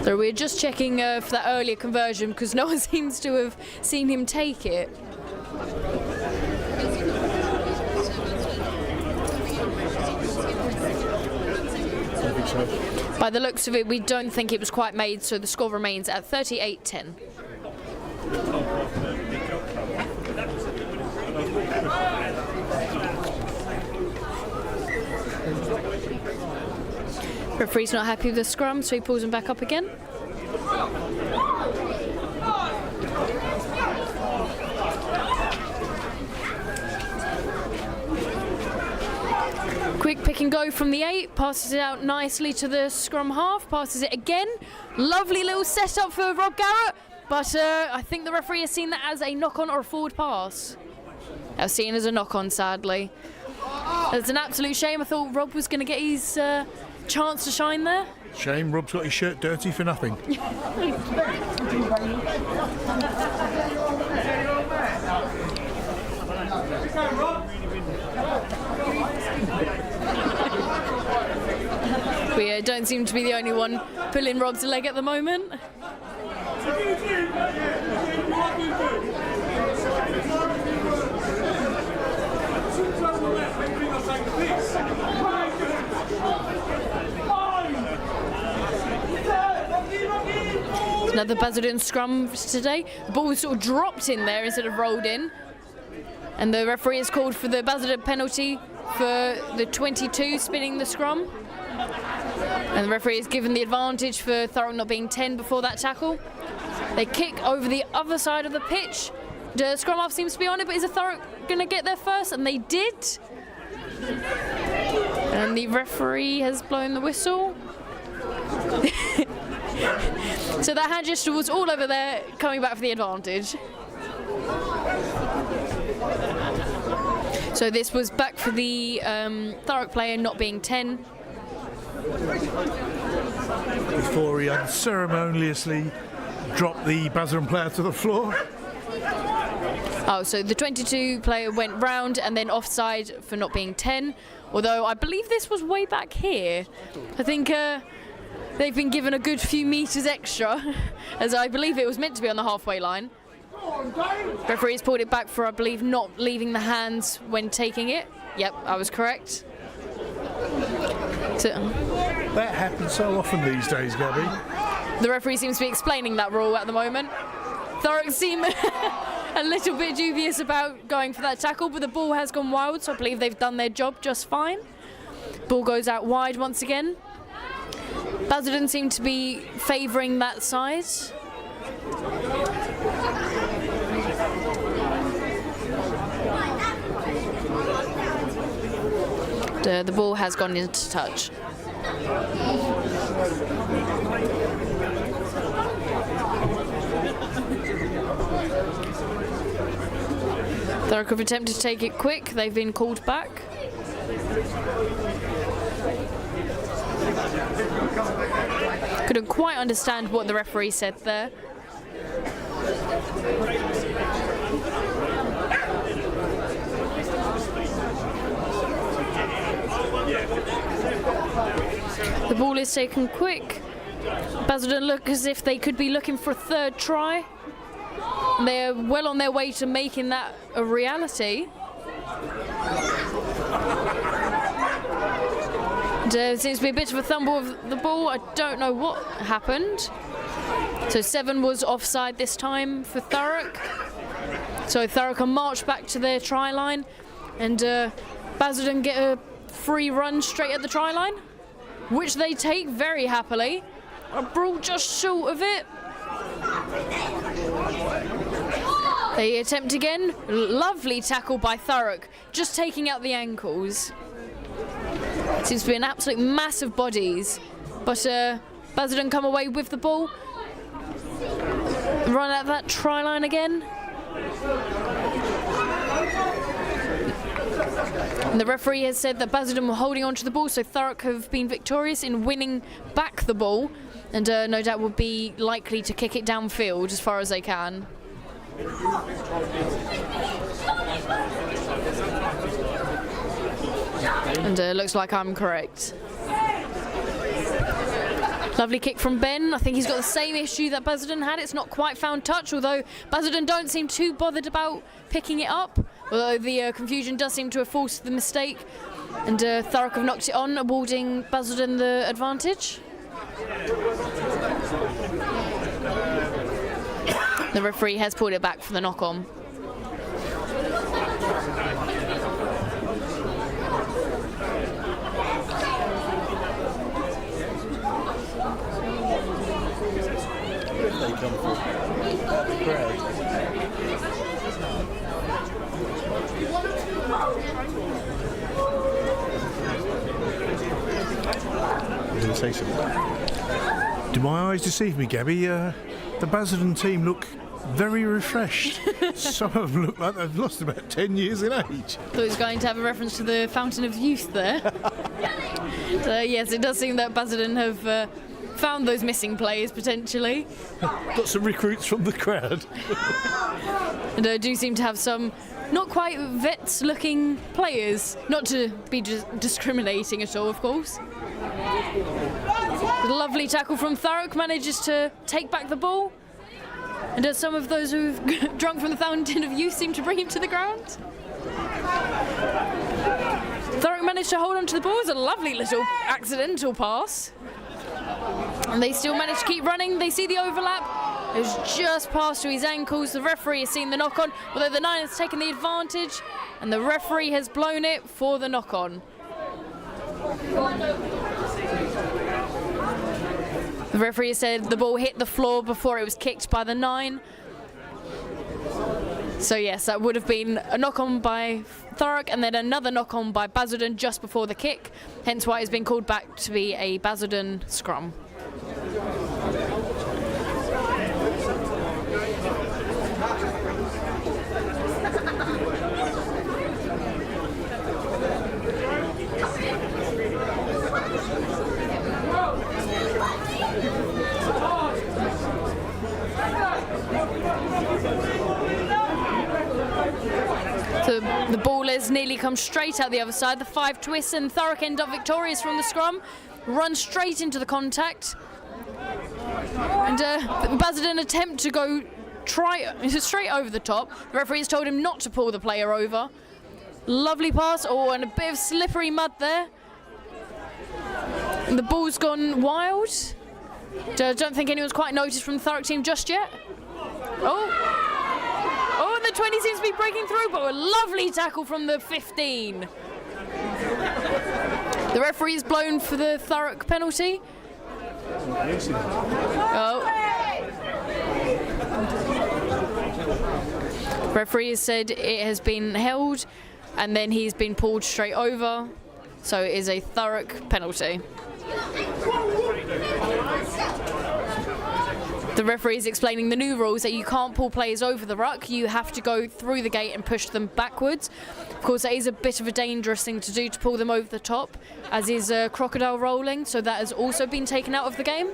So we're just checking for that earlier conversion because no one seems to have seen him take it. By the looks of it, we don't think it was quite made, so the score remains at 38-10. Referee's not happy with the scrum, so he pulls him back up again. Quick pick and go from the 8, passes it out nicely to the scrum half, passes it again. Lovely little setup for Rob Garrett, but I think the referee has seen that as a knock-on or a forward pass. That was seen as a knock-on, sadly. It's an absolute shame. I thought Rob was going to get his chance to shine there. Shame Rob's got his shirt dirty for nothing. We don't seem to be the only one pulling Rob's leg at the moment. Another Basildon scrum today. The ball was sort of dropped in there instead of rolled in. And the referee has called for the Basildon penalty for the 22 spinning the scrum. And the referee has given the advantage for Thurrock not being 10 before that tackle. They kick over the other side of the pitch. The scrum half seems to be on it, but is Thurrock going to get there first? And they did. And the referee has blown the whistle. So that hand gesture was all over there, coming back for the advantage. So this was back for the Thurrock player not being 10. Before he unceremoniously dropped the Basildon player to the floor. Oh, so the 22 player went round and then offside for not being 10. Although I believe this was way back here. I think they've been given a good few metres extra, as I believe it was meant to be on the halfway line. Referee's pulled it back for, I believe, not leaving the hands when taking it. Yep, I was correct. So, That happens so often these days, Gabby. the referee seems to be explaining that rule at the moment. Thurrock seem a little bit dubious about going for that tackle, but the ball has gone wild, so I believe they've done their job just fine. Ball goes out wide once again. Basildon seem to be favouring that side. The ball has gone into touch. Thurrock have attempted to take it quick. They've been called back. Couldn't quite understand what the referee said there. The ball is taken quick. Basildon look as if they could be looking for a third try. They're well on their way to making that a reality. There seems to be a bit of a fumble of the ball. I don't know what happened. So 7 was offside this time for Thurrock. So Thurrock can march back to their try line, and Basildon get a free run straight at the try line, which they take very happily. A brawl just short of it. They attempt again. Lovely tackle by Thurrock, just taking out the ankles. Seems to be an absolute mass of bodies, but Basildon come away with the ball. Run at that try line again. And the referee has said that Basildon were holding on to the ball, so Thurrock have been victorious in winning back the ball, and no doubt will be likely to kick it downfield as far as they can. And looks like I'm correct. Lovely kick from Ben. I think he's got the same issue that Basildon had. It's not quite found touch, although Basildon don't seem too bothered about picking it up. Although the confusion does seem to have forced the mistake. And Thurrock have knocked it on, awarding Basildon the advantage. The referee has pulled it back for the knock-on. They come from the crowd. I'm going to say something. Do my eyes deceive me, Gabby? The Basildon team look very refreshed. Some of them look like they've lost about 10 years in age. Thought he was going to have a reference to the Fountain of Youth there. So yes, it does seem that Basildon have found those missing players potentially. Got some recruits from the crowd. And do seem to have some not quite vets looking players. Not to be discriminating at all, of course. A lovely tackle from Thurrock, manages to take back the ball. And as some of those who've drunk from the Fountain of Youth seem to bring him to the ground. Thurrock managed to hold on to the ball. It was a lovely little accidental pass. And they still manage to keep running. They see the overlap. It was just passed to his ankles. The referee has seen the knock-on, although the Nine has taken the advantage. And the referee has blown it for the knock-on. The referee said the ball hit the floor before it was kicked by the Nine. So yes, that would have been a knock-on by Thurrock and then another knock-on by Basildon just before the kick, hence why it's been called back to be a Basildon scrum. So the ball has nearly come straight out the other side. The 5 twists and Thurrock end up victorious from the scrum. Run straight into the contact. And Basildon attempt to go straight over the top. The referee has told him not to pull the player over. Lovely pass. Oh, and a bit of slippery mud there. And the ball's gone wild. I don't think anyone's quite noticed from the Thurrock team just yet. Oh, and the 20 seems to be breaking through, but a lovely tackle from the 15. The referee is blown for the Thurrock penalty. Oh. Referee has said it has been held, and then he's been pulled straight over, so it is a Thurrock penalty. The referee is explaining the new rules that you can't pull players over the ruck, you have to go through the gate and push them backwards. Of course, that is a bit of a dangerous thing to do, to pull them over the top, as is crocodile rolling, so that has also been taken out of the game.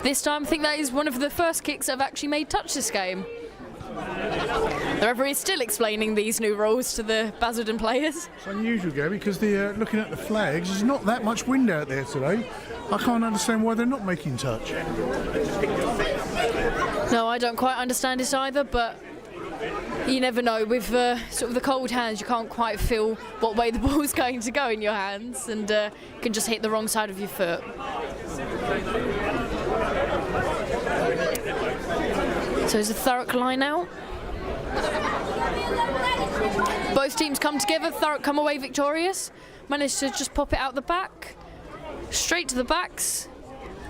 This time, I think that is one of the first kicks that have actually made touch this game. The referee is still explaining these new rules to the Basildon players. It's unusual, Gary, because looking at the flags, there's not that much wind out there today. I can't understand why they're not making touch. No, I don't quite understand it either, but you never know. With sort of the cold hands, you can't quite feel what way the ball's going to go in your hands, and you can just hit the wrong side of your foot. So it's a Thurrock line out. Both teams come together. Thurrock come away victorious. Managed to just pop it out the back. Straight to the backs.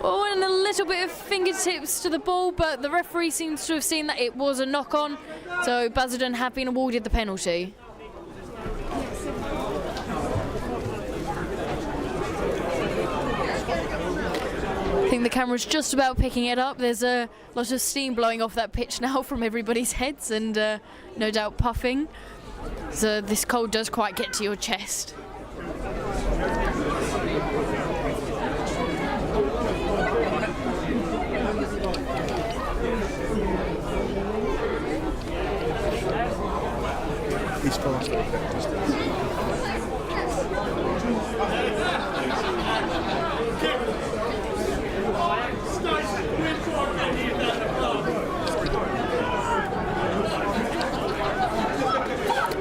Oh, and a little bit of fingertips to the ball, but the referee seems to have seen that it was a knock-on. So Basildon have been awarded the penalty. I think the camera's just about picking it up. There's a lot of steam blowing off that pitch now from everybody's heads and no doubt puffing. So this cold does quite get to your chest. He's fast.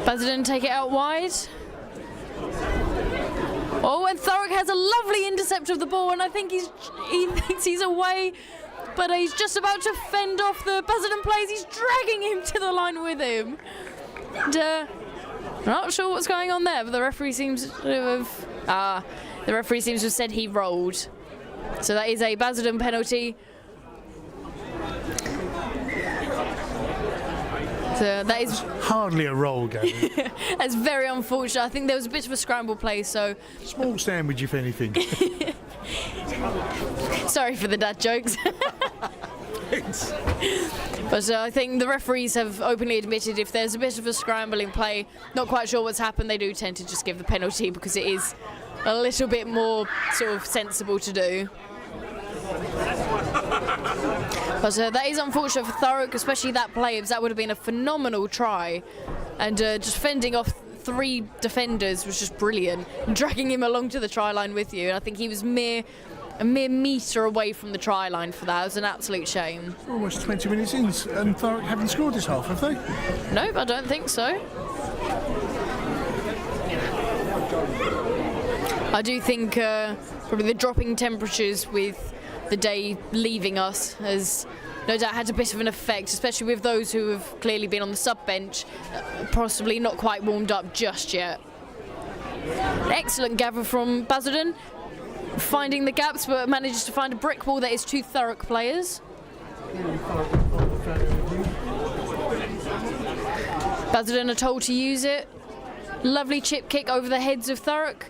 Basildon take it out wide. Oh, and Thurrock has a lovely intercept of the ball, and I think he thinks he's away but he's just about to fend off the Basildon players. He's dragging him to the line with him. And, I'm not sure what's going on there, but the referee seems to have said he rolled. So that is a Basildon penalty. So that is hardly a roll, Gary. that's very unfortunate. I think there was a bit of a scramble play, so Small sandwich, if anything. sorry for the dad jokes. But I think the referees have openly admitted if there's a bit of a scrambling play, not quite sure what's happened, they do tend to just give the penalty because it is a little bit more sort of sensible to do. But that is unfortunate for Thurrock, especially that play, because that would have been a phenomenal try. And just fending off 3 defenders was just brilliant. Dragging him along to the try line with you. And I think he was a mere metre away from the try line for that. It was an absolute shame. Almost 20 minutes in, and Thurrock haven't scored this half, have they? Nope, I don't think so. I do think probably the dropping temperatures with the day leaving us has no doubt had a bit of an effect, especially with those who have clearly been on the sub bench, possibly not quite warmed up just yet. Excellent gather from Basildon, finding the gaps, but manages to find a brick wall that is 2 Thurrock players. Basildon are told to use it. Lovely chip kick over the heads of Thurrock.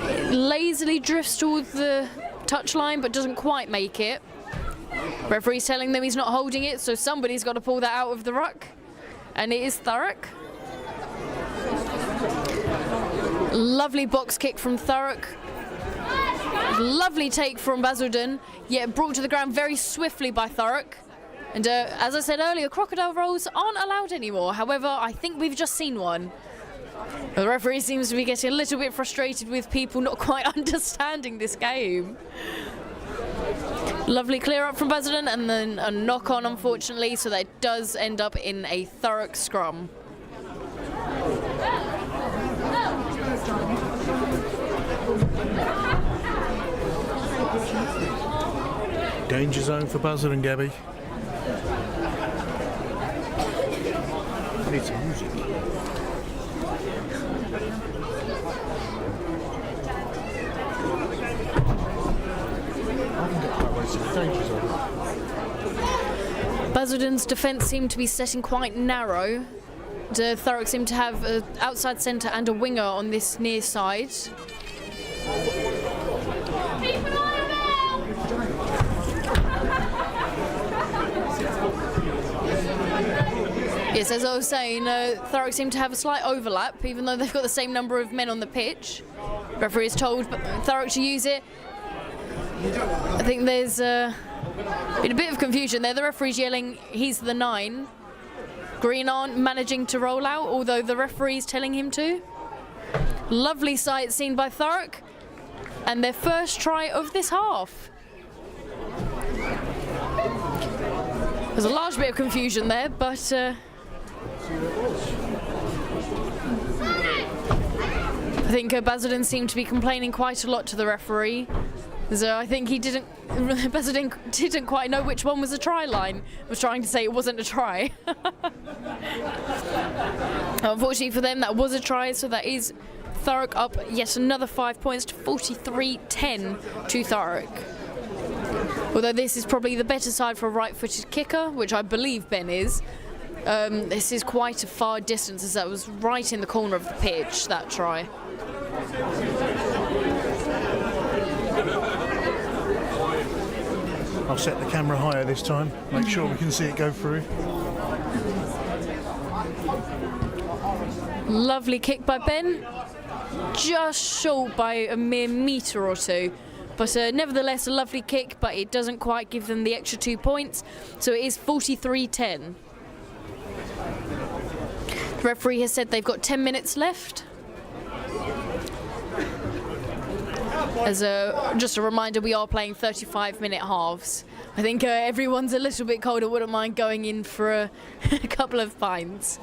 It lazily drifts towards the touchline but doesn't quite make it. Referee's telling them he's not holding it, so somebody's got to pull that out of the ruck, and it is Thurrock. Lovely box kick from Thurrock. Lovely take from Basildon, yet brought to the ground very swiftly by Thurrock. And as I said earlier, crocodile rolls aren't allowed anymore. However, I think we've just seen one. The referee seems to be getting a little bit frustrated with people not quite understanding this game. Lovely clear up from Basildon, and then a knock on, unfortunately, so that it does end up in a Thurrock scrum. Danger zone for Basildon, Gabby. Need some music. Basildon's defence seemed to be setting quite narrow. Thurrock seemed to have an outside centre and a winger on this near side. Yes, as I was saying, Thurrock seemed to have a slight overlap, even though they've got the same number of men on the pitch. Referee has told Thurrock to use it. I think there's been a bit of confusion there. The referee's yelling, he's the 9. Green aren't managing to roll out, although the referee's telling him to. Lovely sight seen by Thurrock, and their first try of this half. There's a large bit of confusion there, but I think Basildon seemed to be complaining quite a lot to the referee. So I think Basildon didn't quite know which one was a try line. Was trying to say it wasn't a try. Unfortunately for them, that was a try, so that is Thurrock up yet another 5 points to 43-10 to Thurrock. Although this is probably the better side for a right-footed kicker, which I believe Ben is. This is quite a far distance, as that was right in the corner of the pitch, that try. I'll set the camera higher this time, make sure we can see it go through. Lovely kick by Ben, just short by a mere metre or two. But nevertheless, a lovely kick, but it doesn't quite give them the extra 2 points. So it is 43-10. The referee has said they've got 10 minutes left. As just a reminder, we are playing 35-minute halves. I think everyone's a little bit colder, wouldn't mind going in for a couple of pints.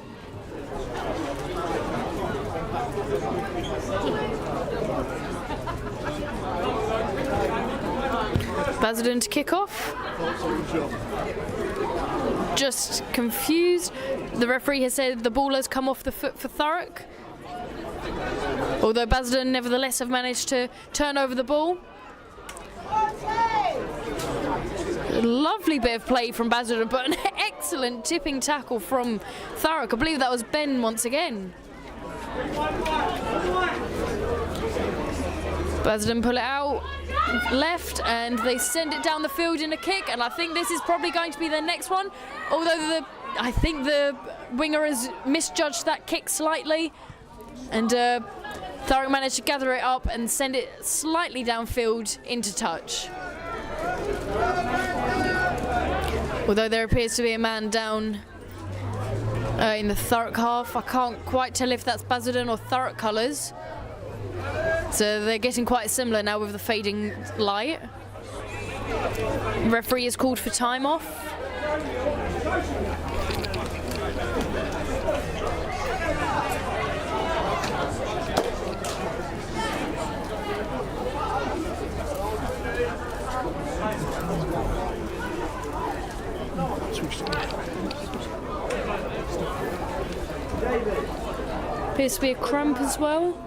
Basildon to kick off. Just confused. The referee has said the ball has come off the foot for Thurrock. Although Basildon nevertheless have managed to turn over the ball. Lovely bit of play from Basildon, but an excellent tipping tackle from Thurrock. I believe that was Ben once again. Basildon pull it out left and they send it down the field in a kick, and I think this is probably going to be their next one, although I think the winger has misjudged that kick slightly, and Thurrock managed to gather it up and send it slightly downfield into touch. Although there appears to be a man down in the Thurrock half. I can't quite tell if that's Basildon or Thurrock colours. So they're getting quite similar now with the fading light. Referee is called for time off. Appears to be a cramp as well.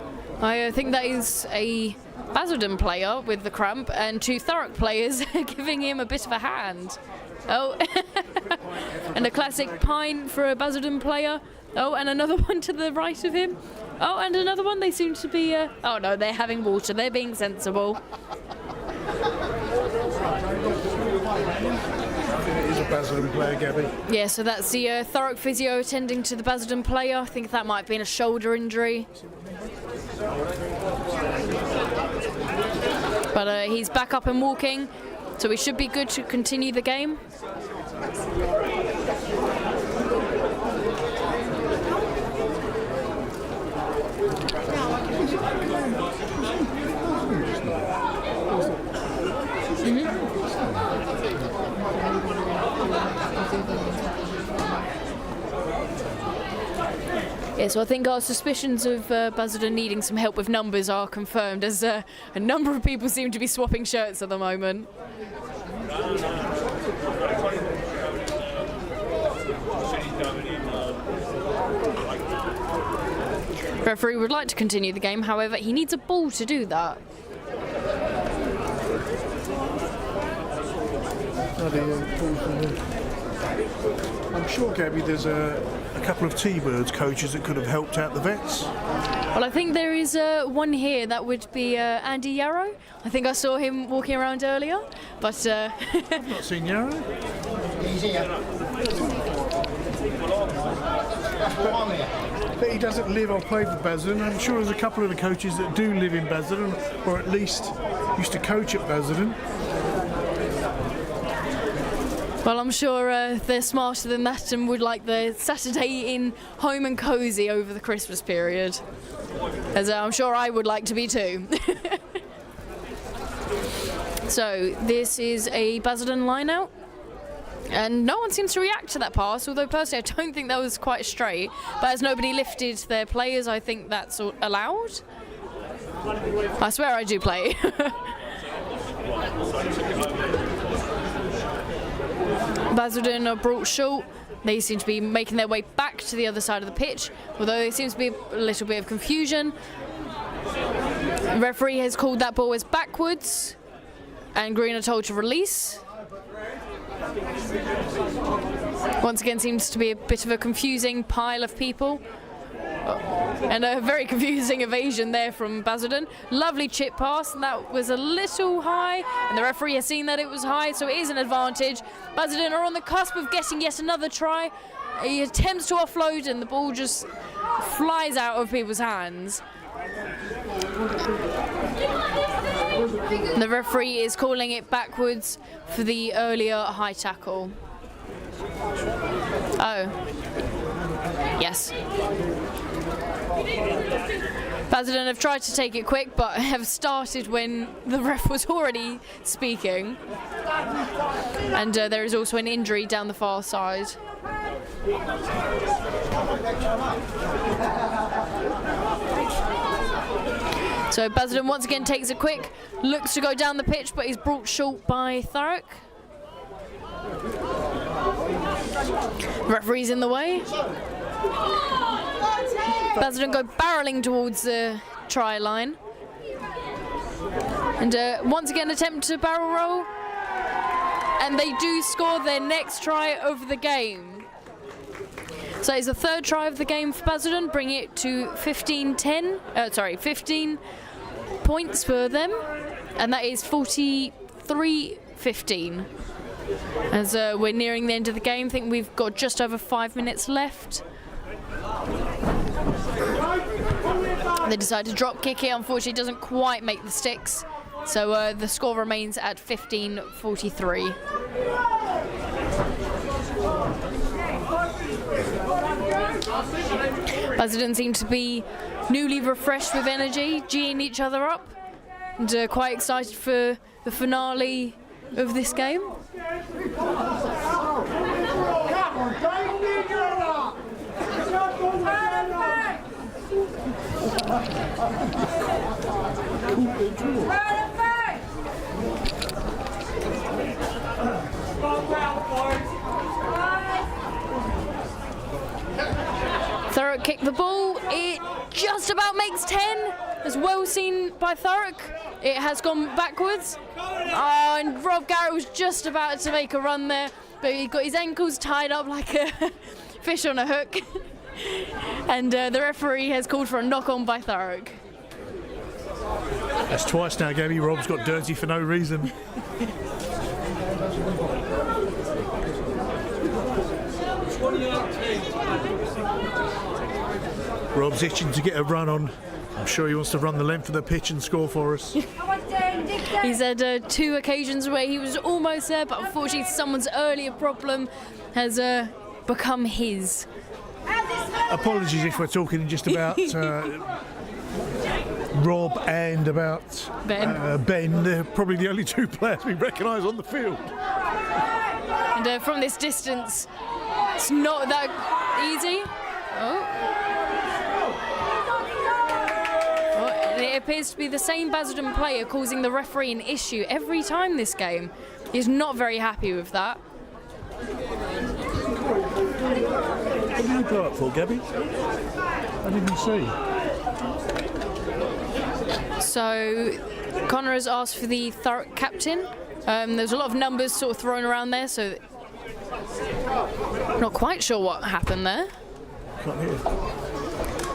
I think that is a Basildon player with the cramp, and 2 Thurrock players giving him a bit of a hand. Oh, and a classic pine for a Basildon player. Oh, and another one to the right of him. Oh, and another one. They seem to be. Oh no, they're having water. They're being sensible. It is a Basildon player, Gabby. Yeah, so that's the Thurrock physio attending to the Basildon player. I think that might have been a shoulder injury. But he's back up and walking, so we should be good to continue the game. Yeah, so I think our suspicions of Basildon needing some help with numbers are confirmed, as a number of people seem to be swapping shirts at the moment. Referee would like to continue the game, however, he needs a ball to do that. I'm sure, Gabby, there's a couple of T-Birds coaches that could have helped out the vets. Well, I think there is one here. That would be Andy Yarrow. I think I saw him walking around earlier, but... I've not seen Yarrow. He's here. But he doesn't live or play for Basildon. I'm sure there's a couple of the coaches that do live in Basildon, or at least used to coach at Basildon. Well, I'm sure they're smarter than that and would like the Saturday in home and cosy over the Christmas period. As I'm sure I would like to be too. So this is a Basildon line out. And no one seems to react to that pass, although personally I don't think that was quite straight. But as nobody lifted their players, I think that's allowed. I swear I do play. Basildon are brought short. They seem to be making their way back to the other side of the pitch, although there seems to be a little bit of confusion. The referee has called that ball as backwards, and Green are told to release. Once again, seems to be a bit of a confusing pile of people. And a very confusing evasion there from Basildon. Lovely chip pass, and that was a little high, and the referee has seen that it was high, so it is an advantage. Basildon are on the cusp of getting yet another try. He attempts to offload, and the ball just flies out of people's hands. And the referee is calling it backwards for the earlier high tackle. Oh. Yes. Basildon have tried to take it quick, but have started when the ref was already speaking. And there is also an injury down the far side. So Basildon once again takes a quick, looks to go down the pitch, but he's brought short by Thurrock. Referee's in the way. Basildon go barreling towards the try line. And once again attempt to barrel roll. And they do score their next try of the game. So it's the third try of the game for Basildon, bringing it to 15 points for them. And that is 43-15. As we're nearing the end of the game, I think we've got just over 5 minutes left. They decide to drop kick it. Unfortunately, it doesn't quite make the sticks. So the score remains at 15-43. Basildon seem to be newly refreshed with energy, geeing each other up, and quite excited for the finale of this game. Thurrock kicked the ball. It just about makes 10. As well seen by Thurrock. It has gone backwards. And Rob Garrett was just about to make a run there, but he got his ankles tied up like a fish on a hook. And the referee has called for a knock-on by Thurrock. That's twice now, Gabby. Rob's got dirty for no reason. Rob's itching to get a run on. I'm sure he wants to run the length of the pitch and score for us. He's had 2 occasions where he was almost there, but unfortunately someone's earlier problem has become his. Apologies if we're talking just about Rob and about Ben. They're probably the only 2 players we recognise on the field. And from this distance, it's not that easy. It appears to be the same Basildon player causing the referee an issue every time this game. He's not very happy with that. What did you blow up for, Gabby? I didn't see. So Connor has asked for the Thurrock captain. There's a lot of numbers sort of thrown around there, so not quite sure what happened there. Can't hear.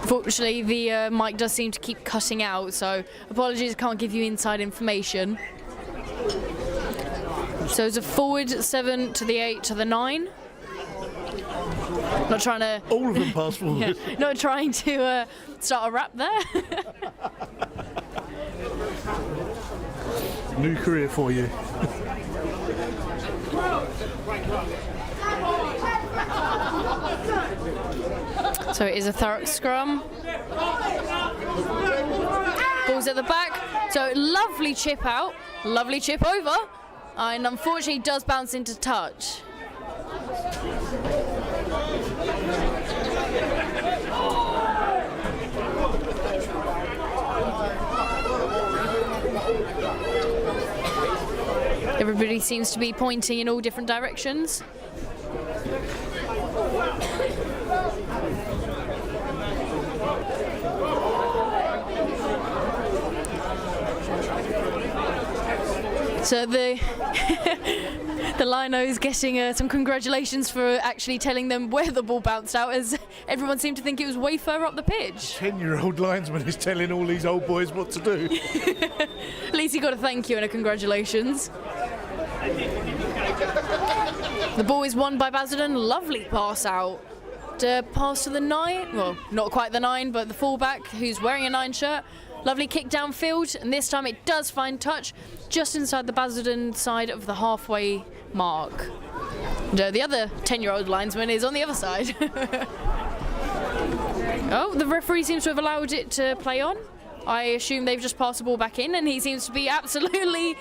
Unfortunately, the mic does seem to keep cutting out, so apologies, can't give you inside information. So it's a forward 7 to the 8 to the 9. Not trying to... All of them pass forward. Yeah, not trying to start a rap there. New career for you. So it is a Thurrock scrum. Ball's at the back. So lovely chip out, lovely chip over, and unfortunately does bounce into touch. Everybody seems to be pointing in all different directions. So the Lino is getting some congratulations for actually telling them where the ball bounced out, as everyone seemed to think it was way further up the pitch. 10-year-old linesman is telling all these old boys what to do. At least he got a thank you and a congratulations. The ball is won by Basildon. Lovely pass out. Pass to the 9. Well, not quite the 9, but the fullback who's wearing a 9 shirt. Lovely kick downfield, and this time it does find touch just inside the Basildon side of the halfway mark. And, the other 10-year-old linesman is on the other side. Oh, the referee seems to have allowed it to play on. I assume they've just passed the ball back in, and he seems to be absolutely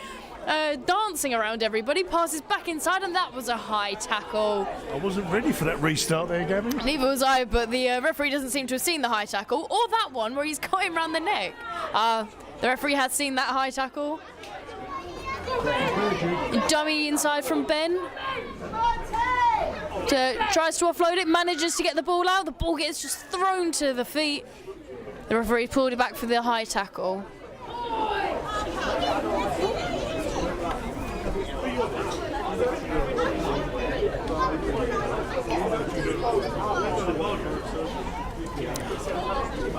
dancing around everybody. Passes back inside, and that was a high tackle. I wasn't ready for that restart there, Gabby. Neither was I, but the referee doesn't seem to have seen the high tackle or that one where he's got him round the neck. The referee has seen that high tackle. Dummy inside from Ben. Tries to offload it, manages to get the ball out. The ball gets just thrown to the feet. The referee pulled it back for the high tackle.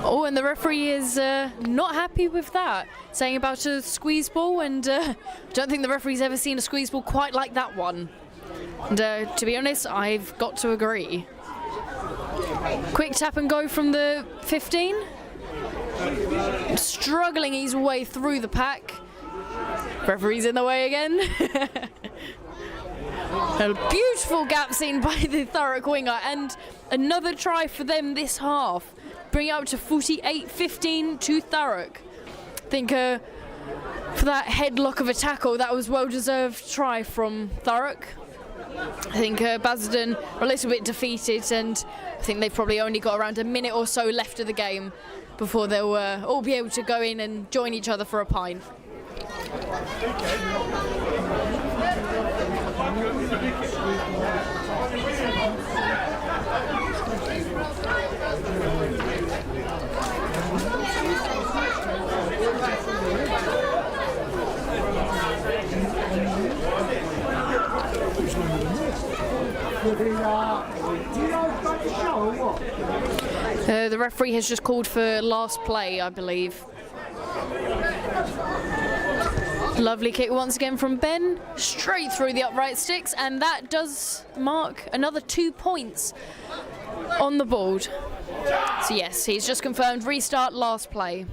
Oh, and the referee is not happy with that, saying about a squeeze ball, and I don't think the referee's ever seen a squeeze ball quite like that one. And to be honest, I've got to agree. Quick tap and go from the 15. Struggling his way through the pack. Referee's in the way again. A beautiful gap seen by the Thurrock winger, and another try for them this half. Bring it up to 48-15 to Thurrock. I think for that headlock of a tackle, that was well-deserved try from Thurrock. I think Basildon are a little bit defeated, and I think they've probably only got around a minute or so left of the game before they'll all be able to go in and join each other for a pint. The referee has just called for last play, I believe. Lovely kick once again from Ben, straight through the upright sticks, and that does mark another 2 points on the board. So yes, he's just confirmed restart last play.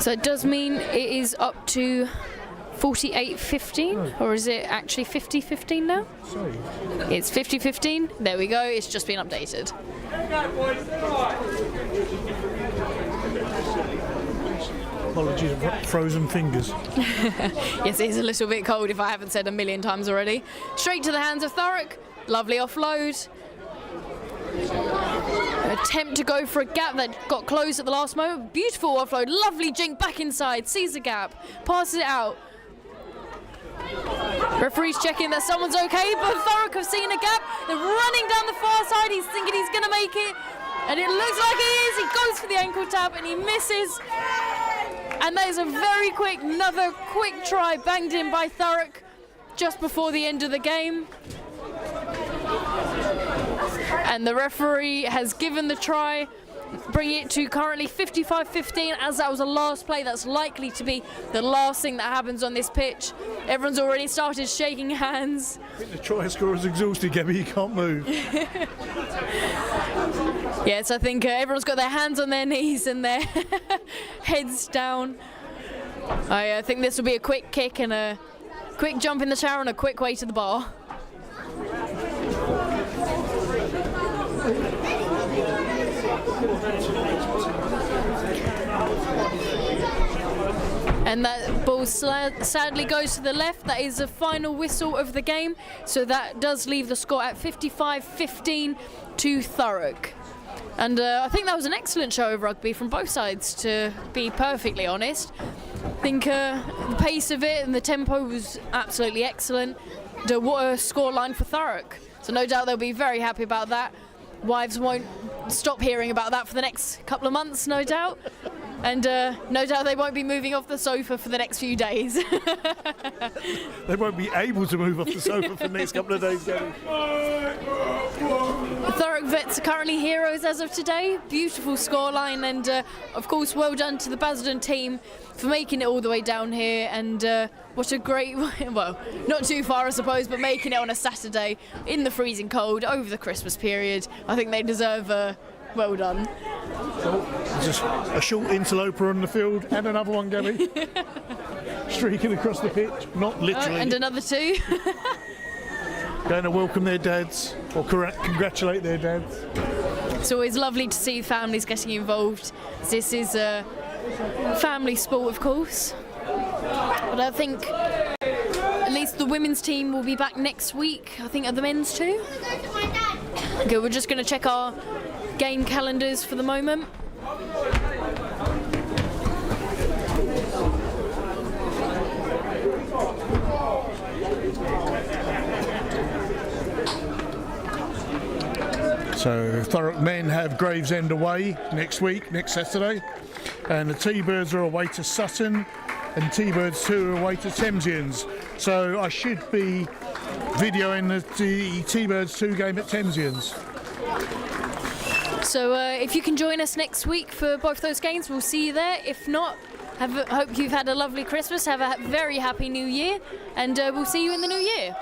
So it does mean it is up to 48-15, or is it actually 50-15 now? Sorry. It's 50-15. There we go. It's just been updated. Apologies for frozen fingers. Yes, it is a little bit cold if I haven't said a million times already. Straight to the hands of Thurrock. Lovely offload. Attempt to go for a gap that got closed at the last moment. Beautiful offload. Lovely jink back inside. Sees the gap. Passes it out. Referee's checking that someone's okay, but Thurrock have seen a gap. They're running down the far side. He's thinking he's going to make it, and it looks like he is. He goes for the ankle tap, and he misses. And that is a very quick, another quick try banged in by Thurrock just before the end of the game. And the referee has given the try, bringing it to currently 55-15, as that was a last play. That's likely to be the last thing that happens on this pitch. Everyone's already started shaking hands. I think the try scorer's exhausted, Gabby, you can't move. Yes, I think everyone's got their hands on their knees and their heads down. I think this will be a quick kick and a quick jump in the shower and a quick way to the bar. And that ball sadly goes to the left. That is the final whistle of the game. So that does leave the score at 55-15 to Thurrock. And I think that was an excellent show of rugby from both sides, to be perfectly honest. I think the pace of it and the tempo was absolutely excellent. What a scoreline for Thurrock. So no doubt they'll be very happy about that. Wives won't stop hearing about that for the next couple of months, no doubt. And no doubt they won't be moving off the sofa for the next few days. They won't be able to move off the sofa for the next couple of days, Gabby. Thurrock Vets are currently heroes as of today. Beautiful scoreline, and of course well done to the Basildon team for making it all the way down here. And what a great, well, not too far I suppose, but making it on a Saturday in the freezing cold over the Christmas period. I think they deserve well done. Just a short interloper on the field and another one, Gabby. Streaking across the pitch, not literally. And another two. Going to welcome their dads, or congratulate their dads. It's always lovely to see families getting involved. This is a family sport, of course. But I think at least the women's team will be back next week. I think at the men's too. Okay, we're just going to check our game calendars for the moment. So Thurrock men have Gravesend away next week, next Saturday, and the T-Birds are away to Sutton, and T-Birds 2 are away to Thamesians. So I should be videoing the T-Birds 2 game at Thamesians. So if you can join us next week for both those games, we'll see you there. If not, hope you've had a lovely Christmas, have a very happy New Year, and we'll see you in the new year.